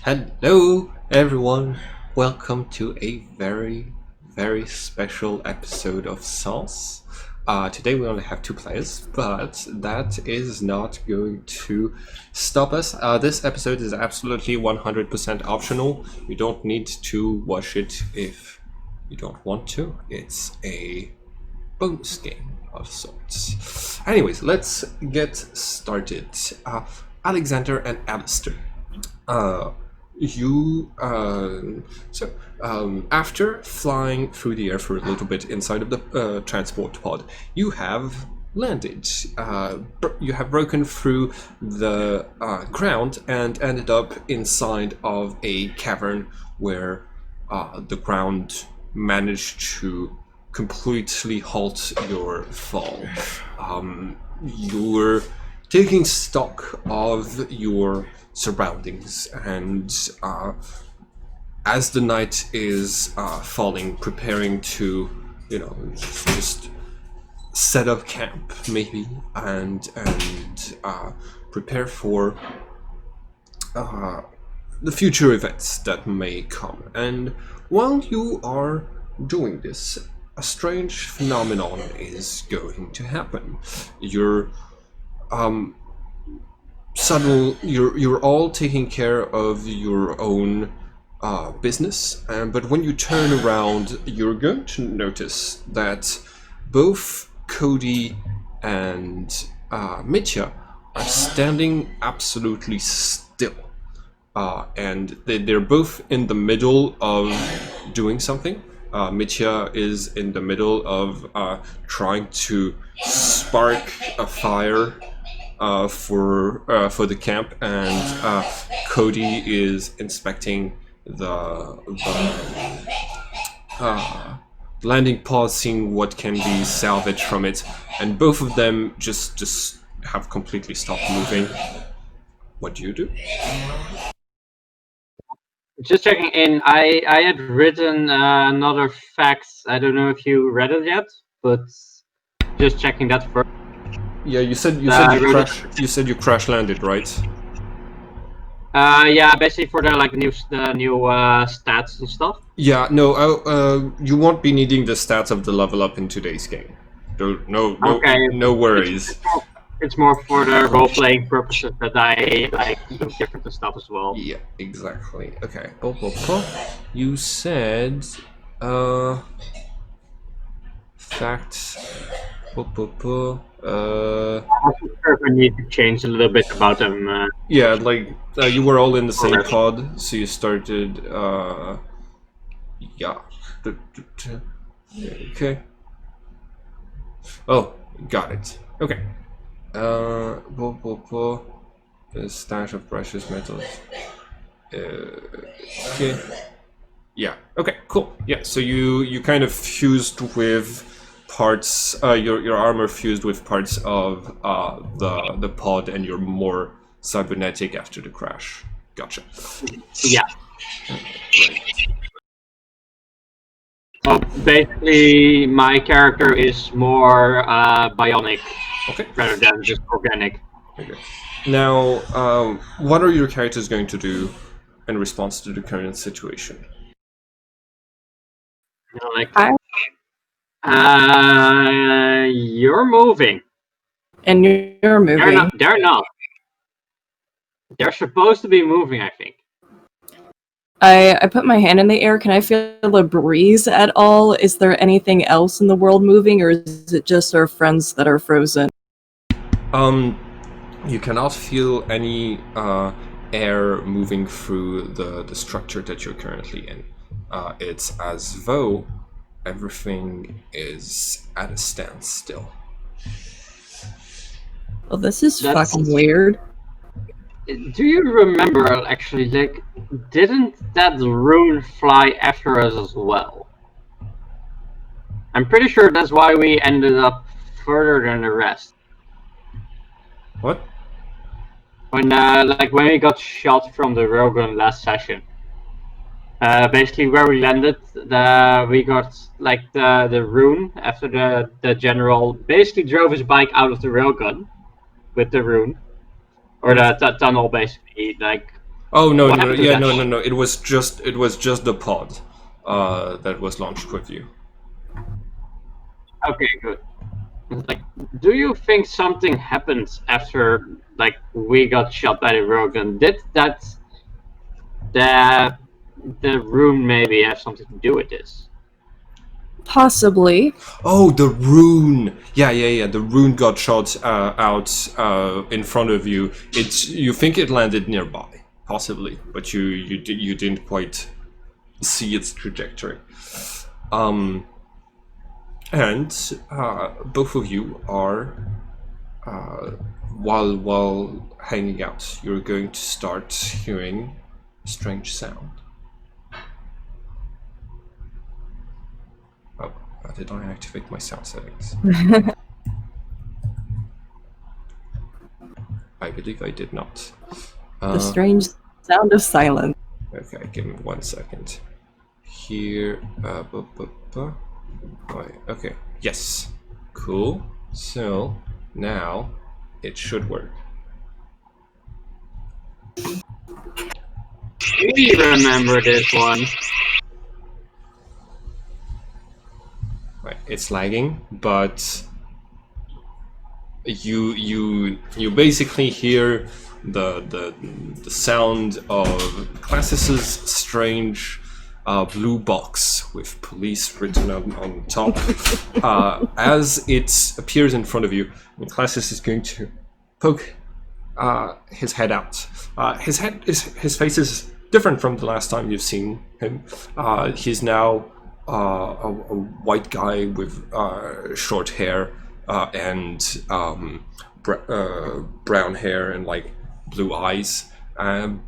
Hello, everyone. Welcome to a very special episode of Sens. Today we only have two players, but that is not going to stop us. This episode is absolutely 100% optional. You don't need to watch it if you don't want to. It's a bonus game of sorts. Anyways, let's get started. Alexander and Alistair. Uh, you after flying through the air for a little bit inside of the transport pod, you have landed. You have broken through the ground and ended up inside of a cavern where the ground managed to completely halt your fall. You're taking stock of your surroundings, and as the night is falling, preparing to, just set up camp, maybe, and prepare for the future events that may come. And while you are doing this, a strange phenomenon is going to happen. You're all taking care of your own business, but when you turn around, you're going to notice that both Cody and Mitya are standing absolutely still, and they're both in the middle of doing something. Mitya is in the middle of trying to spark a fire for the camp, and Cody is inspecting the landing pod, seeing what can be salvaged from it, and both of them just have completely stopped moving. What do you do? Just checking in. I had written another fact. I don't know if you read it yet, but just checking that first. Yeah, you said you crash landed, right? Yeah, basically for the new stats and stuff. Yeah, no, you won't be needing the stats of the level up in today's game. Okay, No worries. it's more for the role playing purposes that I like do different stuff as well. Yeah, exactly. Okay. You said facts. I need to change a little bit about them. Yeah, like you were all in the same pod, so you started. Yeah. Okay. Oh, got it. Okay. The stash of precious metals. Okay. Yeah. Okay. Cool. Yeah. So you kind of fused with parts. Your armor fused with parts of the pod, and you're more cybernetic after the crash. Gotcha. Yeah. Right. So basically, my character is more bionic rather than just organic. Okay. Now, what are your characters going to do in response to the current situation? You're moving. And you're moving. They're not. They're supposed to be moving, I think. I put my hand in the air. Can I feel a breeze at all? Is there anything else in the world moving, or is it just our friends that are frozen? You cannot feel any air moving through the structure that you're currently in. It's as though everything is at a standstill. Well, this is fucking weird. Do you remember, actually, didn't that rune fly after us as well? I'm pretty sure that's why we ended up further than the rest. What? When we got shot from the railgun last session. Basically where we landed, we got the rune after the general basically drove his bike out of the railgun with the rune. Or the tunnel, basically, Oh no, What no, no, happened to yeah, that? no. It was just the pod that was launched with you. Okay, good. Like, do you think something happened after like we got shot by the Rogan? Did that the the room maybe have something to do with this? Possibly. Oh, the rune. Yeah. The rune got shot out in front of you. You think it landed nearby, possibly, but you didn't quite see its trajectory. And both of you are while hanging out, you're going to start hearing a strange sound. Oh, did I activate my sound settings? I believe I did not. The strange sound of silence. Okay, give me 1 second. Here, okay, yes, cool. So now it should work. We remember this one. Right, it's lagging, but you basically hear the sound of Classis's strange blue box with police written on top. As it appears in front of you, and Classis is going to poke his head out. His face is different from the last time you've seen him. He's now a white guy with short hair and brown hair and like blue eyes.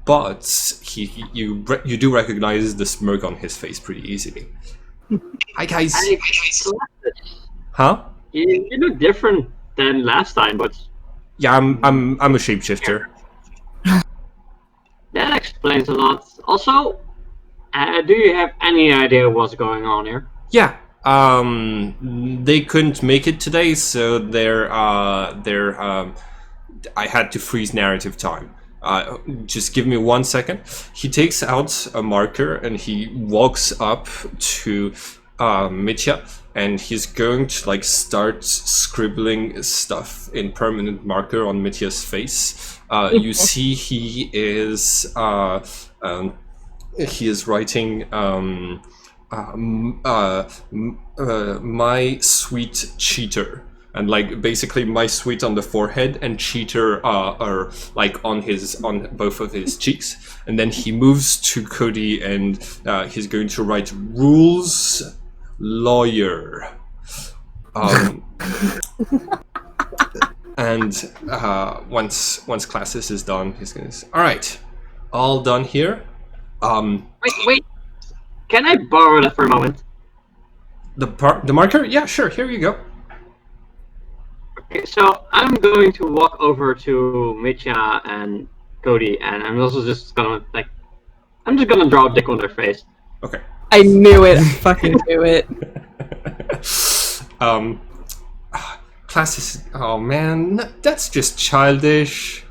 But you do recognize the smirk on his face pretty easily. Hi guys. Huh? You look different than last time, but Yeah, I'm a shapeshifter. that explains a lot. Also, do you have any idea what's going on here? Yeah. They couldn't make it today, so I had to freeze narrative time. Just give me 1 second. He takes out a marker and he walks up to Mitya, and he's going to like start scribbling stuff in permanent marker on Mitya's face. You see he is writing my sweet cheater, and like basically my sweet on the forehead and cheater are like on both of his cheeks. And then he moves to Cody and he's going to write rules lawyer. And once classes is done, he's gonna say, all right, all done here. Wait. Can I borrow that for a moment? The marker? Yeah, sure. Here you go. Okay, so I'm going to walk over to Mitya and Cody, and I'm also just gonna I'm just gonna draw a dick on their face. Okay. I knew it. I fucking knew it. Classes. Oh man, that's just childish.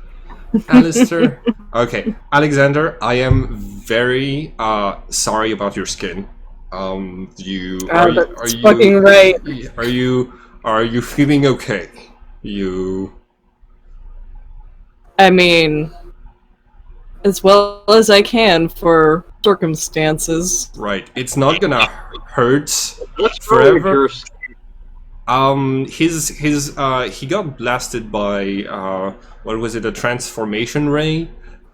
Alistair. Okay, Alexander, I am very sorry about your skin. That's fucking right. Are you feeling okay? I mean, as well as I can for circumstances. Right. It's not gonna hurt What's forever. wrong with your skin? He got blasted by what was it? A transformation ray.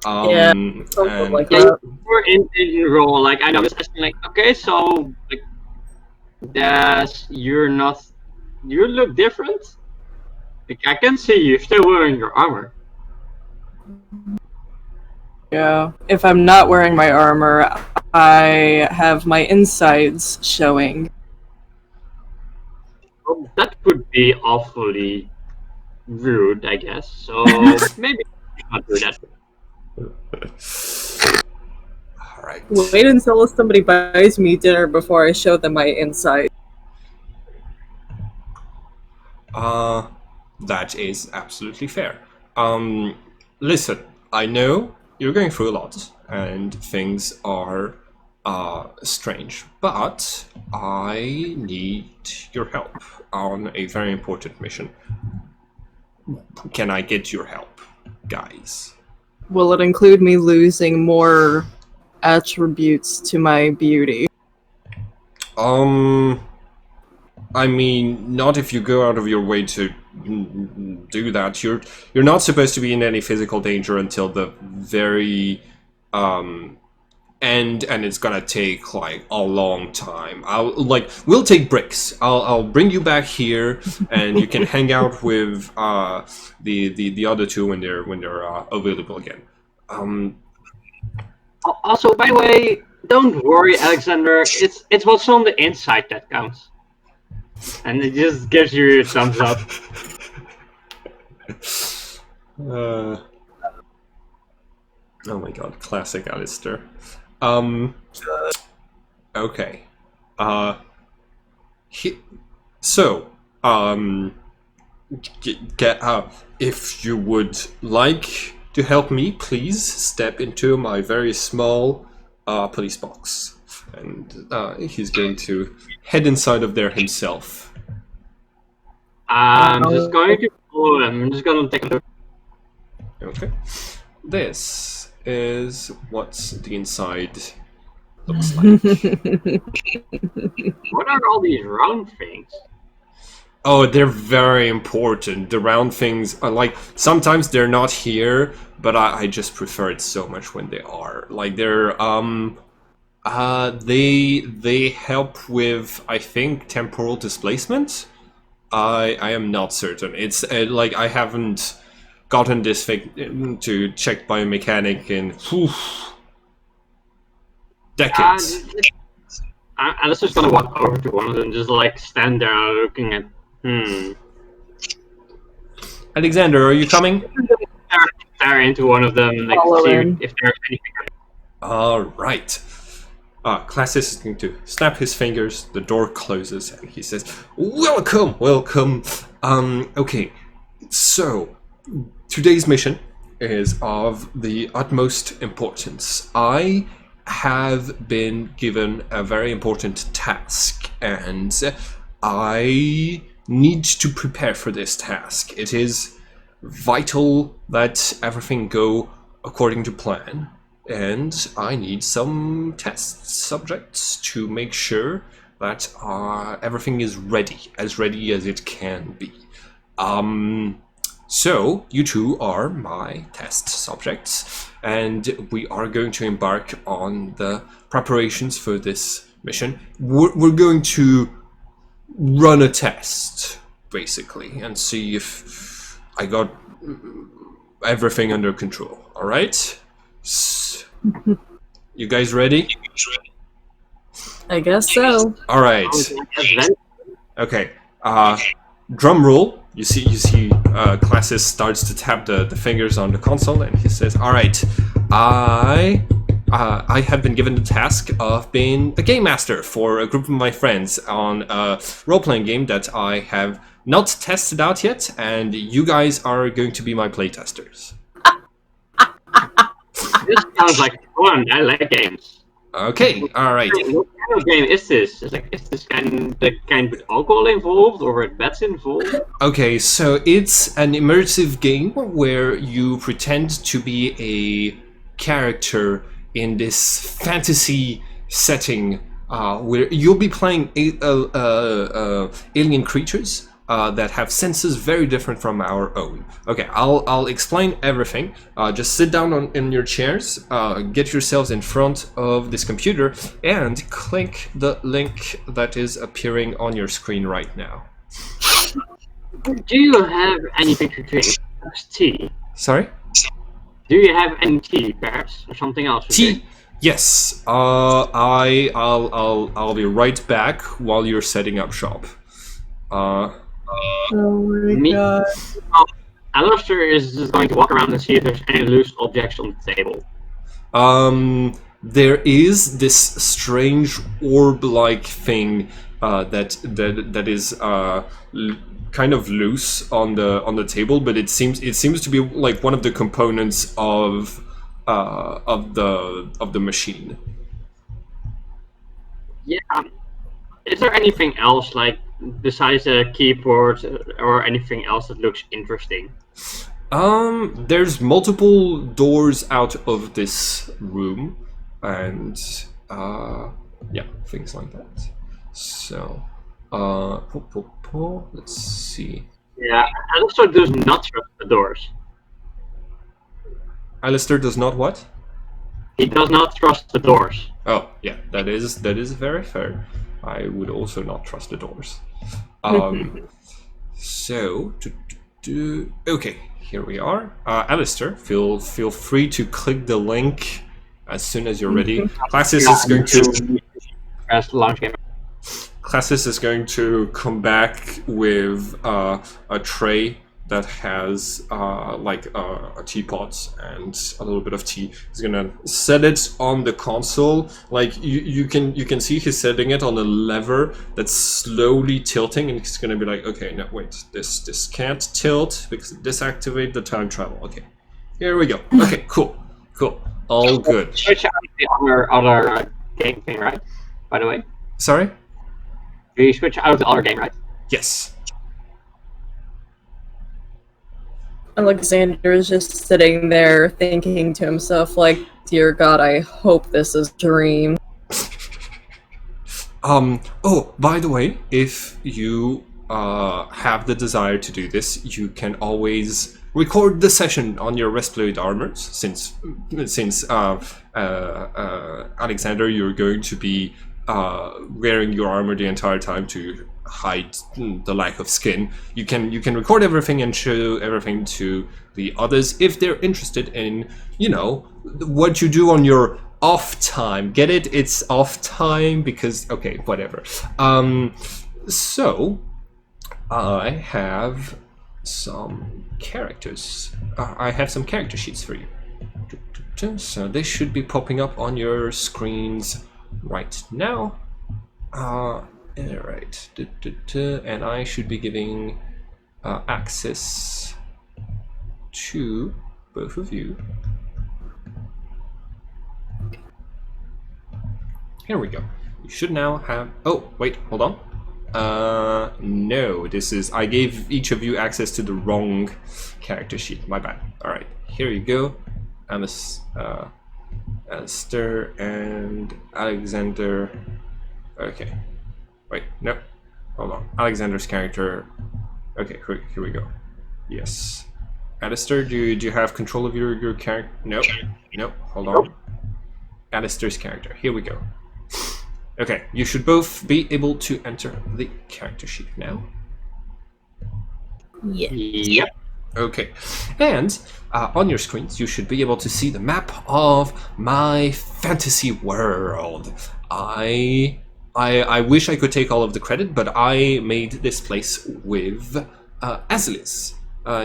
Yeah, And something like Yeah, that. you're in role. Like I know this has been like okay, so like you're not. You look different. Like I can see you still wearing your armor. Yeah. If I'm not wearing my armor, I have my insides showing. Well, that would be awfully rude, I guess. So maybe not do that. all right. Wait until somebody buys me dinner before I show them my inside. That is absolutely fair. Listen, I know you're going through a lot, and things are strange. But I need your help on a very important mission. Can I get your help, guys? Will it include me losing more attributes to my beauty? I mean, not if you go out of your way to do that. You're not supposed to be in any physical danger until the very end, and it's gonna take like a long time. We'll take breaks. I'll bring you back here, and you can hang out with the other two when they're available again. Also, by the way, don't worry, Alexander. It's what's on the inside that counts, and it just gives you a thumbs up. Oh my god, classic Alistair. Okay. If you would like to help me, please step into my very small police box. And he's going to head inside of there himself. I'm just going to follow him. I'm just going to take a look. Okay. This is what the inside looks like. What are all these round things? Oh, they're very important. The round things are like, sometimes they're not here, but I just prefer it so much when they are. Like they're they help with, I think, temporal displacement. I am not certain. It's like I haven't gotten this thing to check biomechanic in decades. I'm just gonna walk over to one of them, just like stand there looking at. Alexander, are you coming? Stare into one of them, like see if there's anything. All right. Classis is going to snap his fingers. The door closes, and he says, "Welcome, welcome." Okay, so today's mission is of the utmost importance. I have been given a very important task, and I need to prepare for this task. It is vital that everything go according to plan, and I need some test subjects to make sure that everything is ready as it can be. So you two are my test subjects, and we are going to embark on the preparations for this mission. We're going to run a test, basically, and see if I got everything under control. All right? You guys ready? I guess so. All right. Okay. Drum roll. You see. Classis starts to tap the fingers on the console, and he says, "All right, I have been given the task of being a game master for a group of my friends on a role-playing game that I have not tested out yet, and you guys are going to be my playtesters." This sounds like fun. I like games. Okay, all right. What kind of game is this? Is this the kind with alcohol involved or with bets involved? Okay, so it's an immersive game where you pretend to be a character in this fantasy setting where you'll be playing alien creatures that have senses very different from our own. Okay, I'll explain everything. Just sit down in your chairs, get yourselves in front of this computer, and click the link that is appearing on your screen right now. Do you have anything to drink? Tea. Sorry? Do you have any tea, perhaps, or something else? Tea. Yes. I'll be right back while you're setting up shop. Oh my god. Alistair is just going to walk around and see if there's any loose objects on the table. There is this strange orb-like thing that is kind of loose on the table, but it seems to be like one of the components of of the machine. Yeah. Is there anything else, like, besides the keyboard or anything else that looks interesting? There's multiple doors out of this room, and yeah, things like that. So, let's see. Yeah, and also does not trust the doors. Alistair does not what? He does not trust the doors. Oh, yeah, that is very fair. I would also not trust the doors. So, okay, here we are. Alistair, feel free to click the link as soon as you're ready. Classes is going to press launch game. Classes is going to come back with a tray that has like a teapot and a little bit of tea. He's gonna set it on the console. Like you can see he's setting it on a lever that's slowly tilting, and he's gonna be like, okay, no, wait, this can't tilt because it disactivate the time travel. Okay, here we go. Okay, cool, all good. Switch out the other game thing, right? By the way, Sorry. you switch out of the other game, right? Yes. Alexander is just sitting there thinking to himself, like, dear God, I hope this is a dream. Oh, by the way, if you have the desire to do this, you can always record the session on your Resploid armors, since Alexander, you're going to be wearing your armor the entire time to hide the lack of skin. You can record everything and show everything to the others if they're interested in, you know, what you do on your off time. Get it? It's off time because, okay, whatever. So I have some characters. I have some character sheets for you. So they should be popping up on your screens right now. Alright. And I should be giving access to both of you. Here we go. You should now have... Oh, wait, hold on. No, this is... I gave each of you access to the wrong character sheet. My bad. Alright, here you go. Alistair and Alexander. Okay. Wait, no. Hold on. Alexander's character. Okay, here we go. Yes. Alistair, do you have control of your character? Nope. Nope. Hold on. Alistair's character. Here we go. Okay, you should both be able to enter the character sheet now. Yeah. Yep. Okay, and on your screens you should be able to see the map of my fantasy world. I wish I could take all of the credit, but I made this place with Azilis.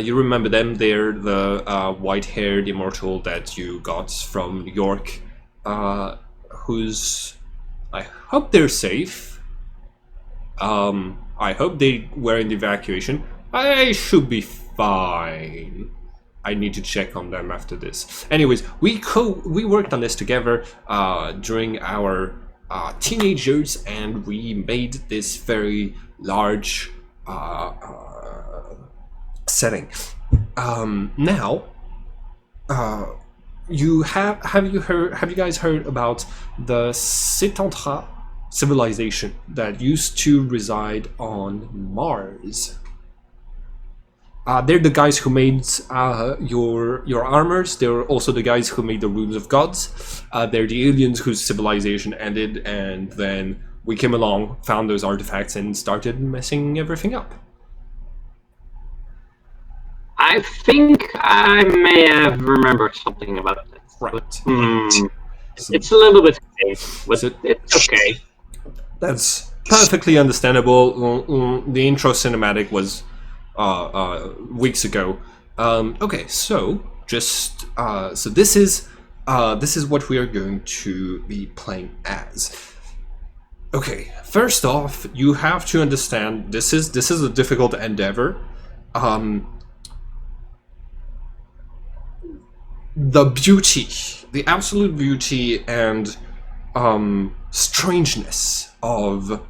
You remember them? They're the white-haired immortal that you got from New York, who's... I hope they're safe. I hope they were in the evacuation. I should be fine. I need to check on them after this. Anyways, we worked on this together during our teenage years, and we made this very large setting. Now, have you guys heard about the Setantra civilization that used to reside on Mars? They're the guys who made your armors. They're also the guys who made the runes of gods. They're the aliens whose civilization ended, and then we came along, found those artifacts, and started messing everything up. I think I may have remembered something about that. Right. It's a little bit vague, but it's okay. That's perfectly understandable. The intro cinematic was weeks ago. Okay, so just so this is what we are going to be playing as. Okay, first off, you have to understand this is a difficult endeavor. the beauty, the absolute beauty and strangeness of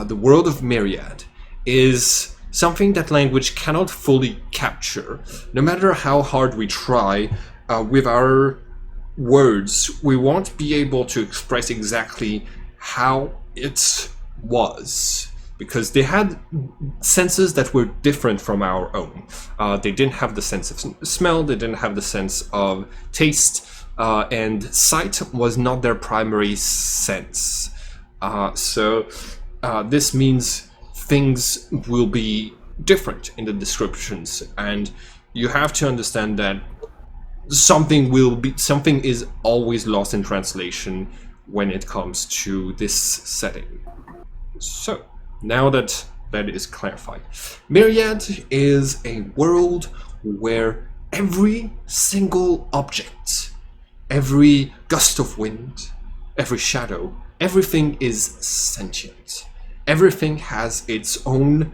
the world of Myriad is something that language cannot fully capture. No matter how hard we try with our words, we won't be able to express exactly how it was, because they had senses that were different from our own. They didn't have the sense of smell, they didn't have the sense of taste, and sight was not their primary sense. So this means things will be different in the descriptions, and you have to understand that something is always lost in translation when it comes to this setting. So now that that is clarified, Myriad is a world where every single object, every gust of wind, every shadow, everything is sentient. Everything has its own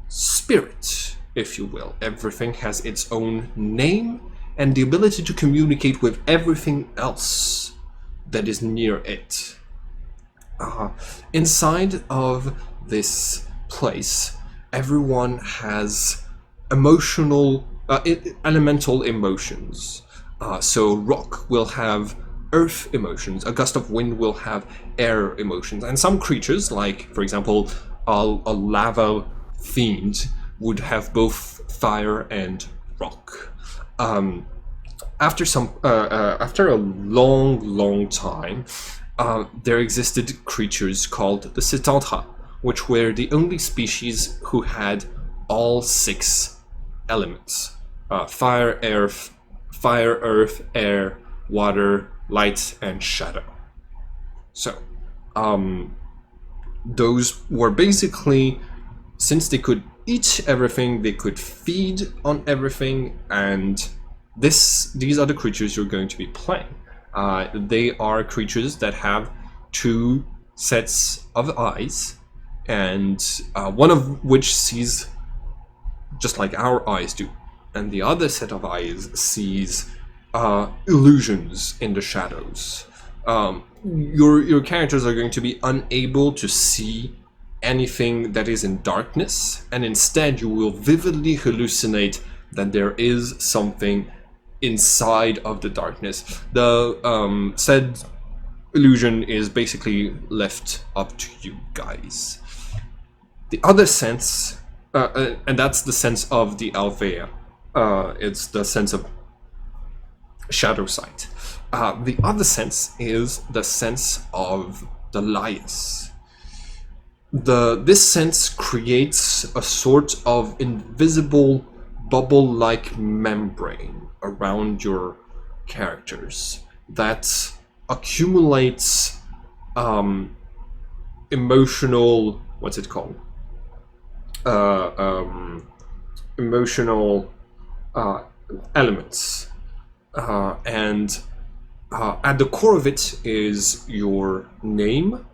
spirit, if you will. Everything has its own name and the ability to communicate with everything else that is near it. Inside of this place, everyone has elemental emotions. So rock will have earth emotions, a gust of wind will have air emotions, and some creatures, like for example a lava fiend, would have both fire and rock. After a long time, there existed creatures called the Sitantra, which were the only species who had all 6 elements: fire, earth, air, water, light, and shadow. So, those were basically, since they could eat everything, they could feed on everything, and these are the creatures you're going to be playing. They are creatures that have 2 sets of eyes, and one of which sees just like our eyes do, and the other set of eyes sees illusions in the shadows. Your characters are going to be unable to see anything that is in darkness, and instead you will vividly hallucinate that there is something inside of the darkness. The said illusion is basically left up to you guys. The other sense, and that's the sense of the Alvea. It's the sense of shadow sight. The other sense is the sense of the Laius. This sense creates a sort of invisible bubble-like membrane around your characters that accumulates emotional, what's it called? Emotional elements, and at the core of it is your name,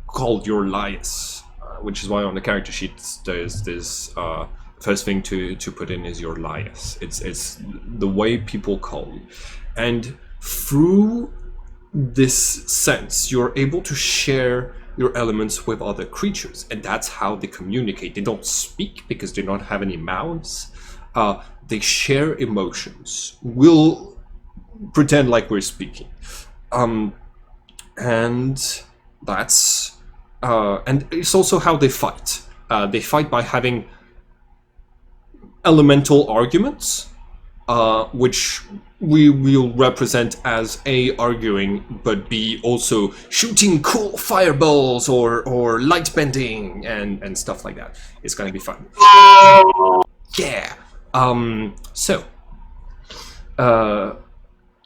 called your Laius, which is why on the character sheets there's this first thing to put in is your Laius. It's the way people call you, and through this sense you're able to share your elements with other creatures, and that's how they communicate. They don't speak because they don't have any mouths. They share emotions. We'll pretend like we're speaking, and that's and it's also how they fight. They fight by having elemental arguments, which we will represent as A, arguing, but B, also shooting cool fireballs or light bending and stuff like that. It's gonna be fun. Yeah. So,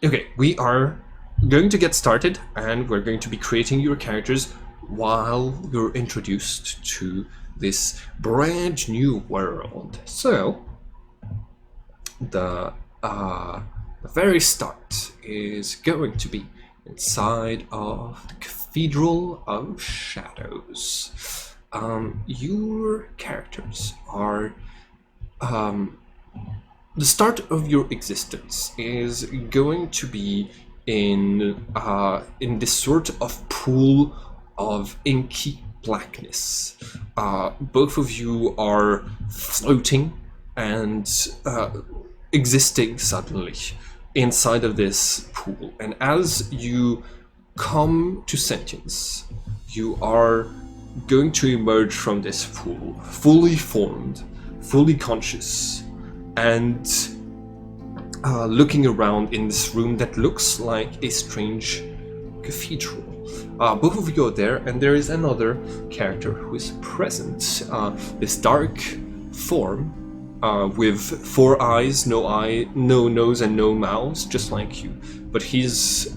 okay, we are going to get started, and we're going to be creating your characters while you're introduced to this brand new world. So, the very start is going to be inside of the Cathedral of Shadows. Your characters are the start of your existence is going to be in this sort of pool of inky blackness. Both of you are floating and existing suddenly inside of this pool. And as you come to sentience, you are going to emerge from this pool fully formed, fully conscious, and looking around in this room that looks like a strange cathedral. Both of you are there, and there is another character who is present. This dark form with 4 eyes, no nose, and no mouth, just like you. But he's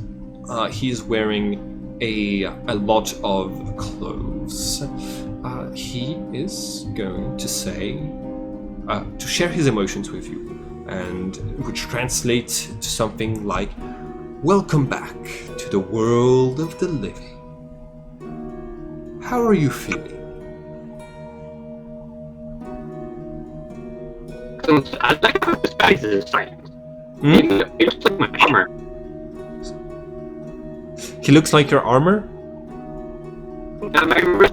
wearing a lot of clothes. He is going to say, to share his emotions with you, and which translates to something like, "Welcome back to the world of the living. How are you feeling?" I like how this guy is silent. He looks like my armor. He looks like your armor? My armor.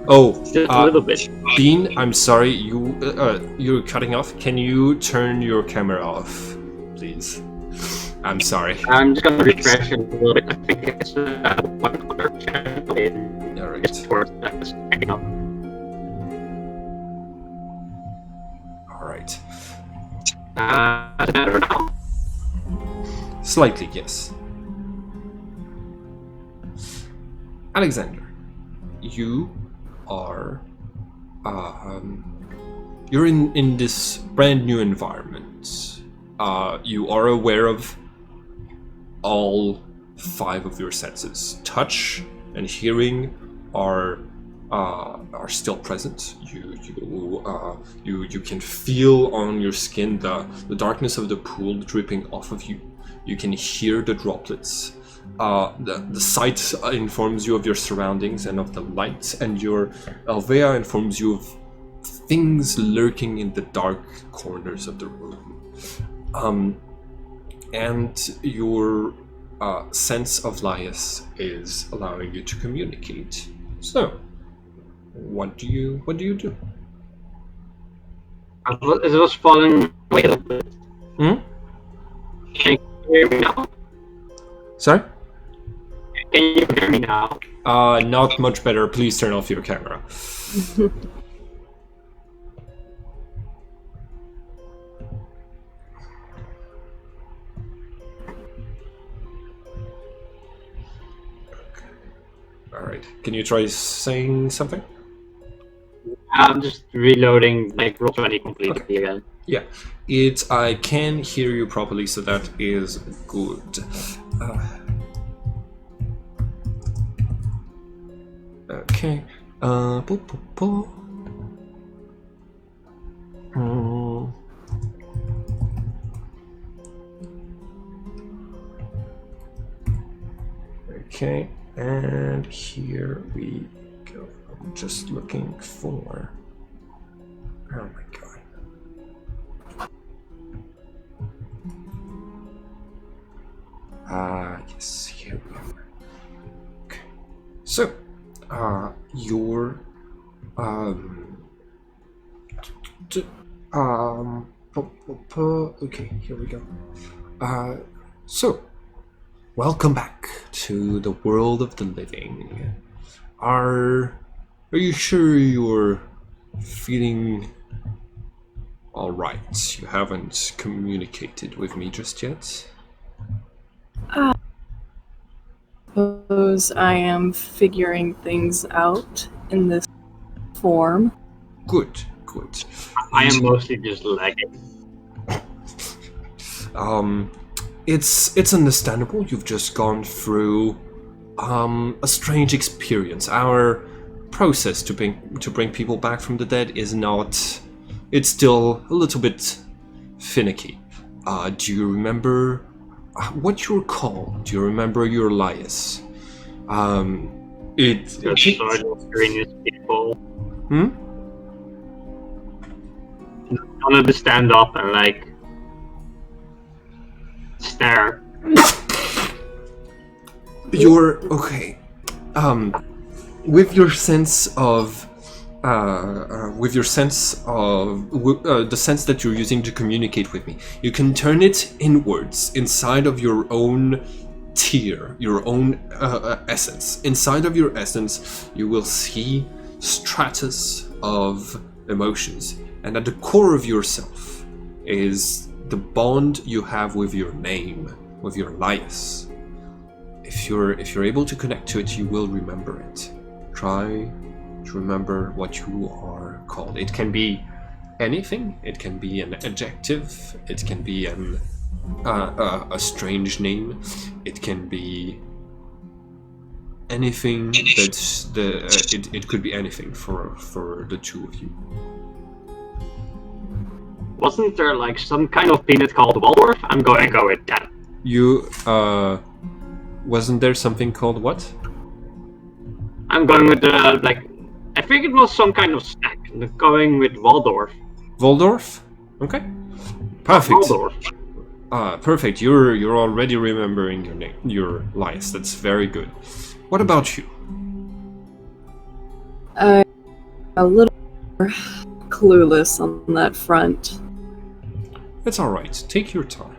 Oh, Just a little bit. Bean, I'm sorry, you're cutting off. Can you turn your camera off, please? I'm sorry. I'm just gonna refresh it a little bit. I think it's one other channel. Alright. It's towards that's picking up. Alright. Is it better now? Slightly, yes. Alexander, you are you're in this brand new environment. You are aware of all 5 of your senses. Touch and hearing are still present. You can feel on your skin the darkness of the pool dripping off of you. You can hear the droplets. The sight informs you of your surroundings and of the light, and your Alvea informs you of things lurking in the dark corners of the room. And your sense of Laius is allowing you to communicate. So, what do you do? It was falling away a little bit. Hmm? Can you hear me now? Sorry? Can you hear me now? Not much better. Please turn off your camera. Alright. Can you try saying something? I'm just reloading like roll 20 completely again. Yeah. I can hear you properly, so that is good. Okay. Okay, and here we go. I'm just looking for. Oh my god. Yes, here we are. Okay. So, your okay, here we go. So, welcome back to the world of the living. Are you sure you're feeling all right? You haven't communicated with me just yet. Suppose I am figuring things out in this form. Good. I am mostly just lagging. It's understandable. You've just gone through a strange experience. Our process to bring people back from the dead is not. It's still a little bit finicky. Do you remember what you were called? Do you remember your Elias? Just sort of greenish people. Hmm? Wanted to stand up and like stare. You're okay. With your sense of, the sense that you're using to communicate with me, you can turn it inwards inside of your own tier, your own essence. Inside of your essence, you will see stratus of emotions, and at the core of yourself is the bond you have with your name, with your lias. If you're able to connect to it, you will remember it. Try to remember what you are called. It can be anything. It can be an adjective. It can be a strange name. It can be anything. It could be anything for the two of you. Wasn't there like some kind of peanut called Waldorf? I'm going to go with that. You wasn't there something called what? I'm going with I think it was some kind of snack. I'm going with Waldorf. Waldorf? Okay. Perfect. Waldorf. Perfect. You're already remembering your name, your lies. That's very good. What about you? I'm a little clueless on that front. It's all right. Take your time.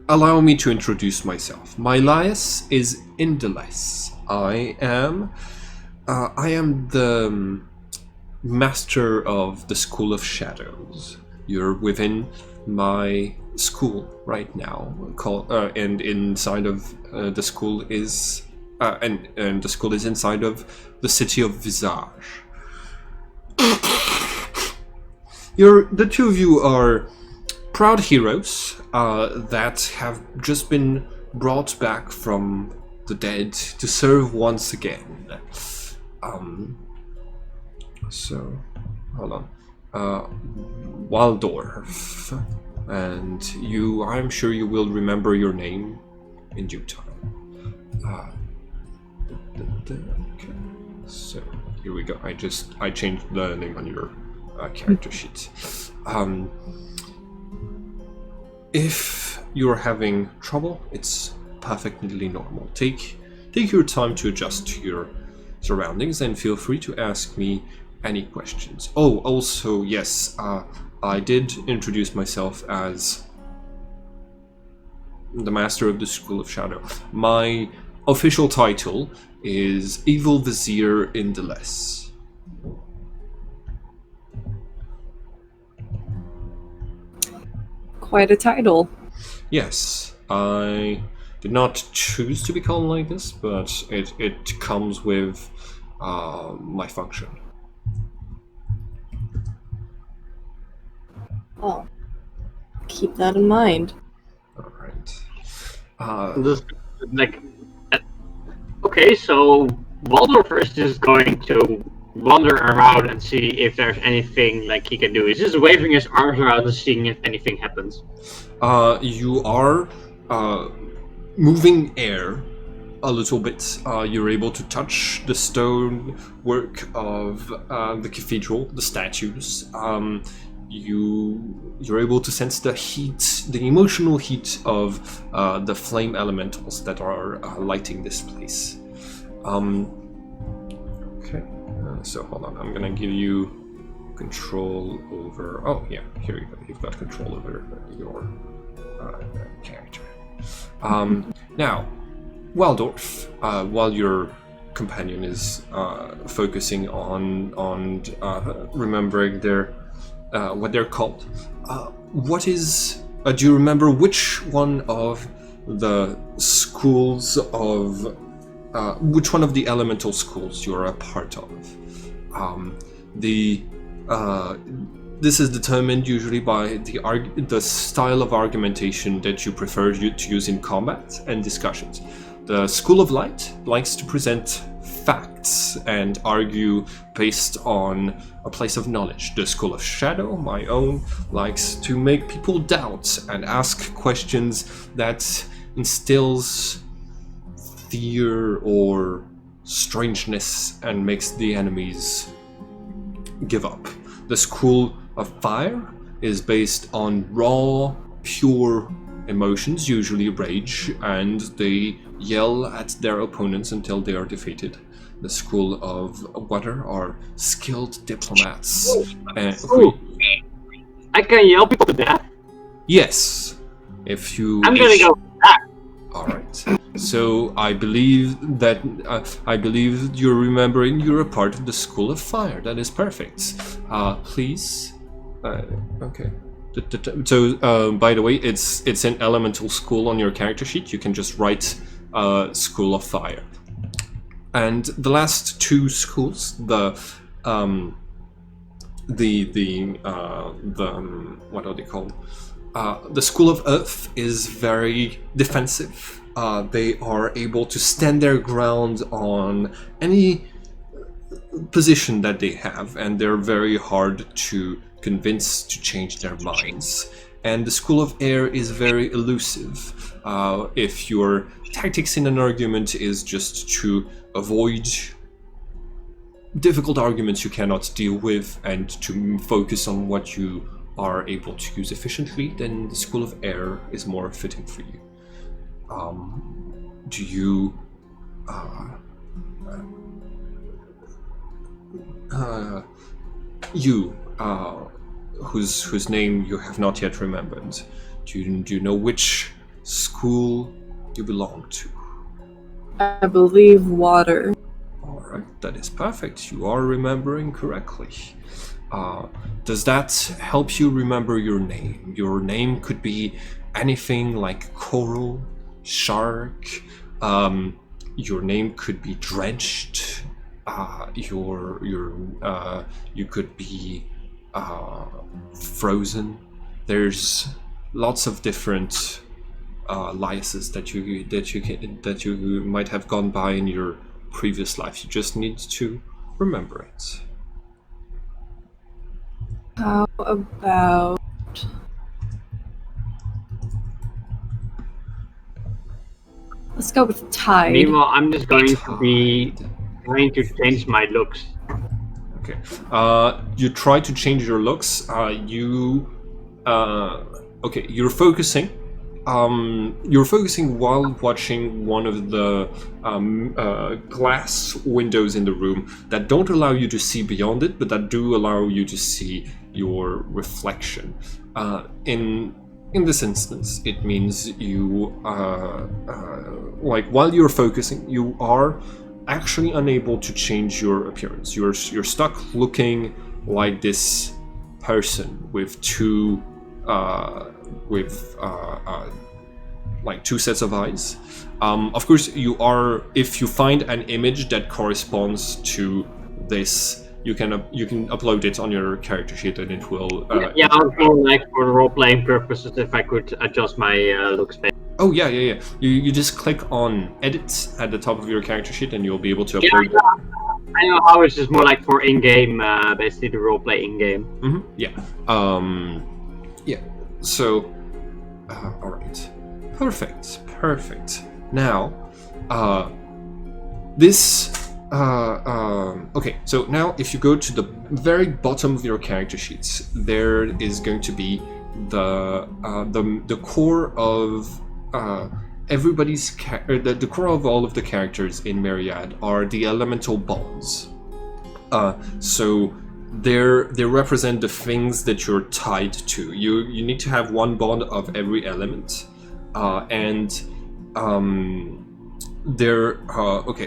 Allow me to introduce myself. My lias is Indeles. I am the master of the School of Shadows. You're within my school right now, and inside of the school is and the school is inside of the city of Visage. The two of you are proud heroes that have just been brought back from the dead to serve once again. So, hold on. Waldorf. And I'm sure you will remember your name in due time. Okay. So, here we go. I changed the name on your character sheet. If you're having trouble, it's perfectly normal. Take your time to adjust to your surroundings and feel free to ask me any questions. Oh, also, yes, I did introduce myself as the Master of the School of Shadow. My official title is Evil Vizier Indeles. Quite a title. Yes, I did not choose to be called like this, but it comes with my function. Oh, keep that in mind. All right. Just, okay, so Waldorf is just going to wander around and see if there's anything he can do. He's just waving his arms around and seeing if anything happens. You are moving air a little bit. You're able to touch the stone work of the cathedral, the statues. You're able to sense the heat, the emotional heat of the flame elementals that are lighting this place. Okay, so hold on. I'm gonna give you control over. Oh yeah, here you go. You've got control over your character. Now, Waldorf, while your companion is focusing on remembering their what they're called, do you remember which one of the schools of which one of the elemental schools you're a part of? This is determined usually by the style of argumentation that you prefer to use in combat and discussions. The School of Light likes to present facts and argue based on a place of knowledge. The School of Shadow, my own, likes to make people doubt and ask questions that instills fear or strangeness and makes the enemies give up. The School of Fire is based on raw, pure emotions, usually rage, and they yell at their opponents until they are defeated. The School of Water are skilled diplomats. Ooh, I can yell people to death. Yes, if you. I'm gonna go with that. All right. So I believe that you're remembering you're a part of the School of Fire. That is perfect. Please. Okay. So by the way, it's an elemental school on your character sheet. You can just write School of Fire. And the last two schools, what are they called? The School of Earth is very defensive. They are able to stand their ground on any position that they have, and they're very hard to convince to change their minds. And the School of Air is very elusive. If your tactics in an argument is just to avoid difficult arguments you cannot deal with and to focus on what you are able to use efficiently, then the School of Air is more fitting for you. Do you whose name you have not yet remembered, do you know which school you belong to? I believe water. Alright, that is perfect. You are remembering correctly. Does that help you remember your name? Your name could be anything like coral, shark. Your name could be drenched. You could be frozen. There's lots of different aliases that you might have gone by in your previous life. You just need to remember it. How about... Let's go with Tide. Meanwhile, I'm just going to be trying to change my looks. Okay. You try to change your looks. Okay. You're focusing. You're focusing while watching one of the glass windows in the room that don't allow you to see beyond it, but that do allow you to see your reflection. In this instance, it means you, like while you're focusing, you are actually unable to change your appearance. You're stuck looking like this person with like two sets of eyes. Of course, you are. If you find an image that corresponds to this, you can upload it on your character sheet, and it will. Yeah, I'll go like for role-playing purposes if I could adjust my looks. Oh yeah. You just click on edit at the top of your character sheet, and you'll be able to upload. Yeah, I know how it's just more like for in-game, basically the role-play in-game. Mm-hmm. Yeah. Yeah. So, all right. Perfect. Now, this. Okay. So now, if you go to the very bottom of your character sheets, there is going to be the core of everybody's the core of all of the characters in Myriad are the elemental bonds. So they represent the things that you're tied to. You need to have one bond of every element, okay.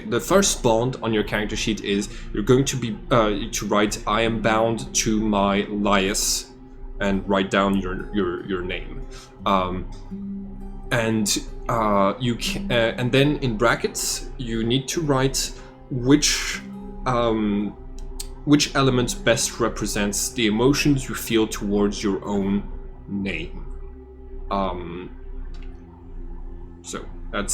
The first bond on your character sheet is you're going to be to write I am bound to my Lias, and write down your name. You can, and then in brackets you need to write which element best represents the emotions you feel towards your own name. So that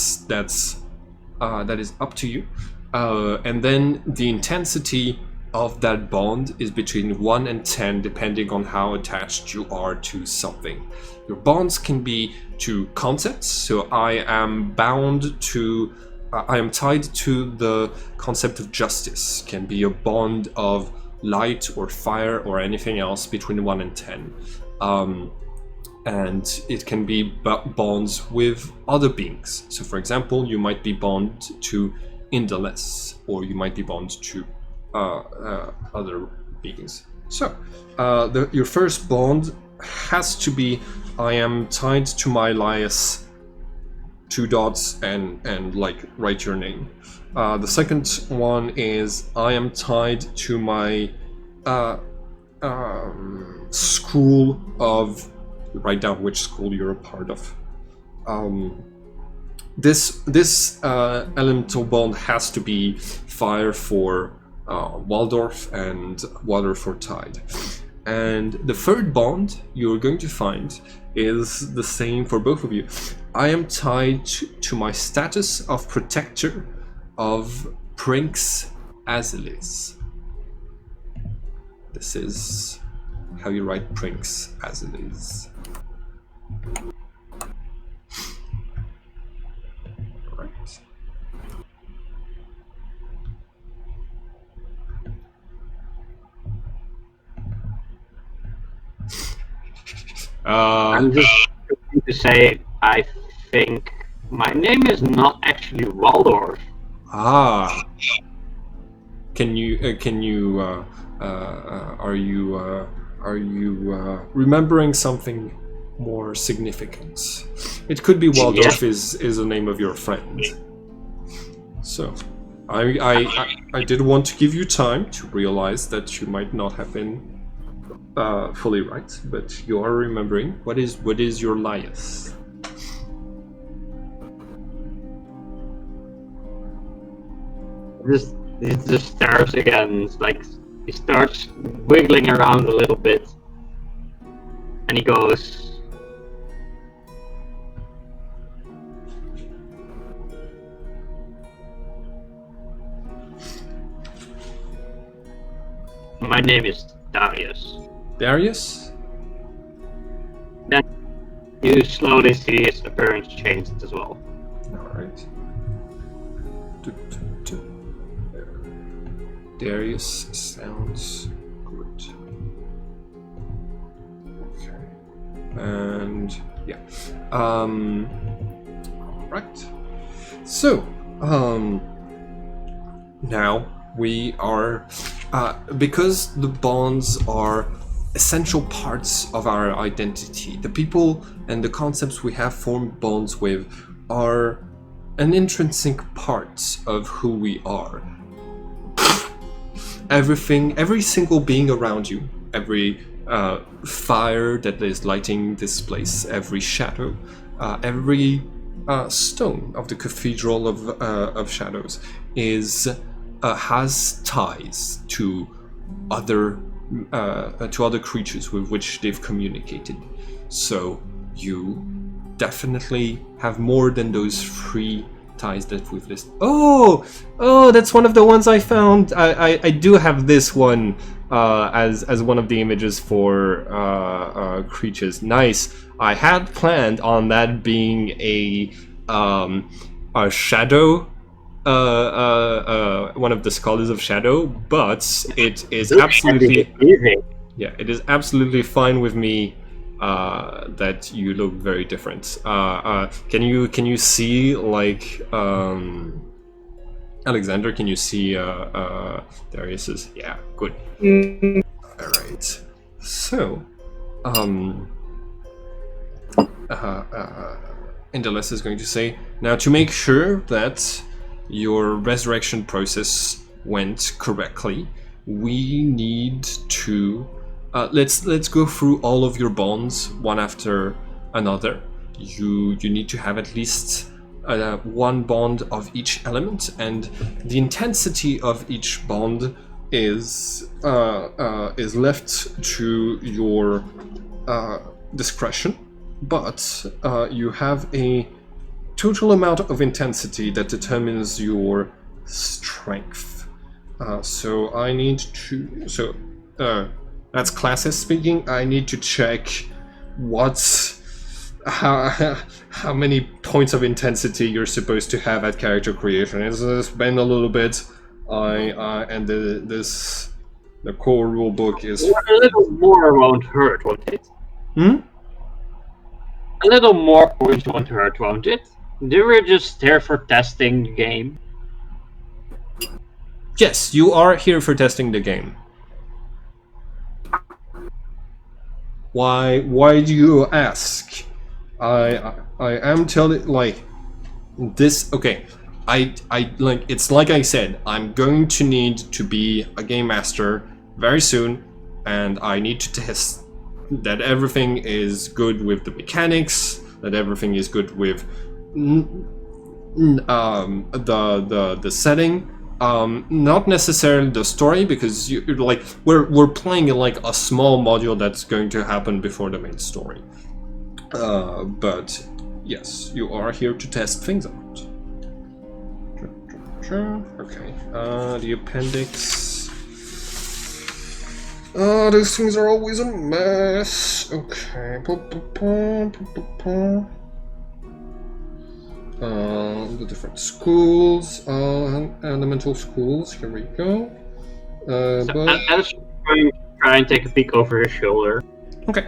is up to you. And then the intensity of that bond is between 1 and 10, depending on how attached you are to something. Your bonds can be to concepts, so I am tied to the concept of justice. Can be a bond of light or fire or anything else between 1 and 10. and it can be bonds with other beings. So, for example, you might be bound to Indoless, or you might be bound to other beings. So, your first bond has to be: I am tied to my Elias, 2 dots, and like write your name. The second one is: I am tied to my school of. Write down which school you're a part of. This elemental bond has to be fire for Waldorf and water for Tide. And the third bond you're going to find is the same for both of you. I am tied to my status of protector of Prince Azilis. This is how you write Prince Azilis. Right. I'm just going to say, I think my name is not actually Waldorf. Ah. Can you are you remembering something more significant? It could be Waldorf is the name of your friend. So, I did want to give you time to realize that you might not have been fully right, but you are remembering. What is your Lias? It just stares again. It's like he starts wiggling around a little bit, and he goes, "My name is Darius." Darius? Then you slowly see his appearance change as well. Alright. Darius sounds good. Okay. And yeah. Right. So, now we are because the bonds are essential parts of our identity. The people and the concepts we have formed bonds with are an intrinsic part of who we are. Every single being around you, every fire that is lighting this place, every shadow, every stone of the Cathedral of Shadows has ties to other creatures with which they've communicated. So you definitely have more than those 3 ties that we've listed. Oh, that's one of the ones I found. I do have this one as one of the images for creatures. Nice. I had planned on that being a shadow, one of the scholars of shadow, but it is absolutely it is absolutely fine with me. That you look very different. Can you see like Alexander? Can you see Darius's? Yeah, good. All right. So, Indoless is going to say now to make sure that your resurrection process went correctly. We need to. Let's go through all of your bonds one after another. You need to have at least one bond of each element, and the intensity of each bond is left to your discretion. But you have a total amount of intensity that determines your strength. So I need to. So. That's classes speaking. I need to check how many points of intensity you're supposed to have at character creation. It's been a little bit. And the core rule book is a little more won't hurt, won't it? Hmm? A little more points won't hurt, won't it? They were just there for testing the game. Yes, you are here for testing the game. Why do you ask? I am telling like this. Okay, I like it's like I said. I'm going to need to be a game master very soon, and I need to test that everything is good with the mechanics, that everything is good with the setting. Not necessarily the story, because you like we're playing like a small module that's going to happen before the main story. But yes, you are here to test things out. Okay. The appendix. Those things are always a mess. Okay. The different schools, elemental schools. Here we go. Alice try and take a peek over his shoulder. Okay.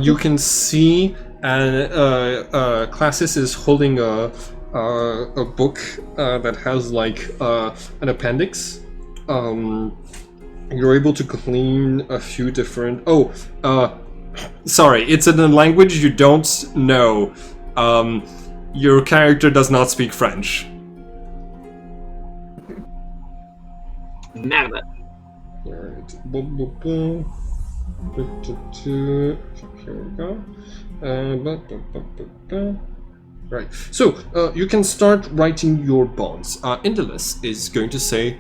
You can see, Classis is holding a book that has like an appendix. You're able to glean a few different. Sorry, it's in a language you don't know. Your character does not speak French. Merde. Alright. Here we go. Right. So you can start writing your bonds. Indolus is going to say,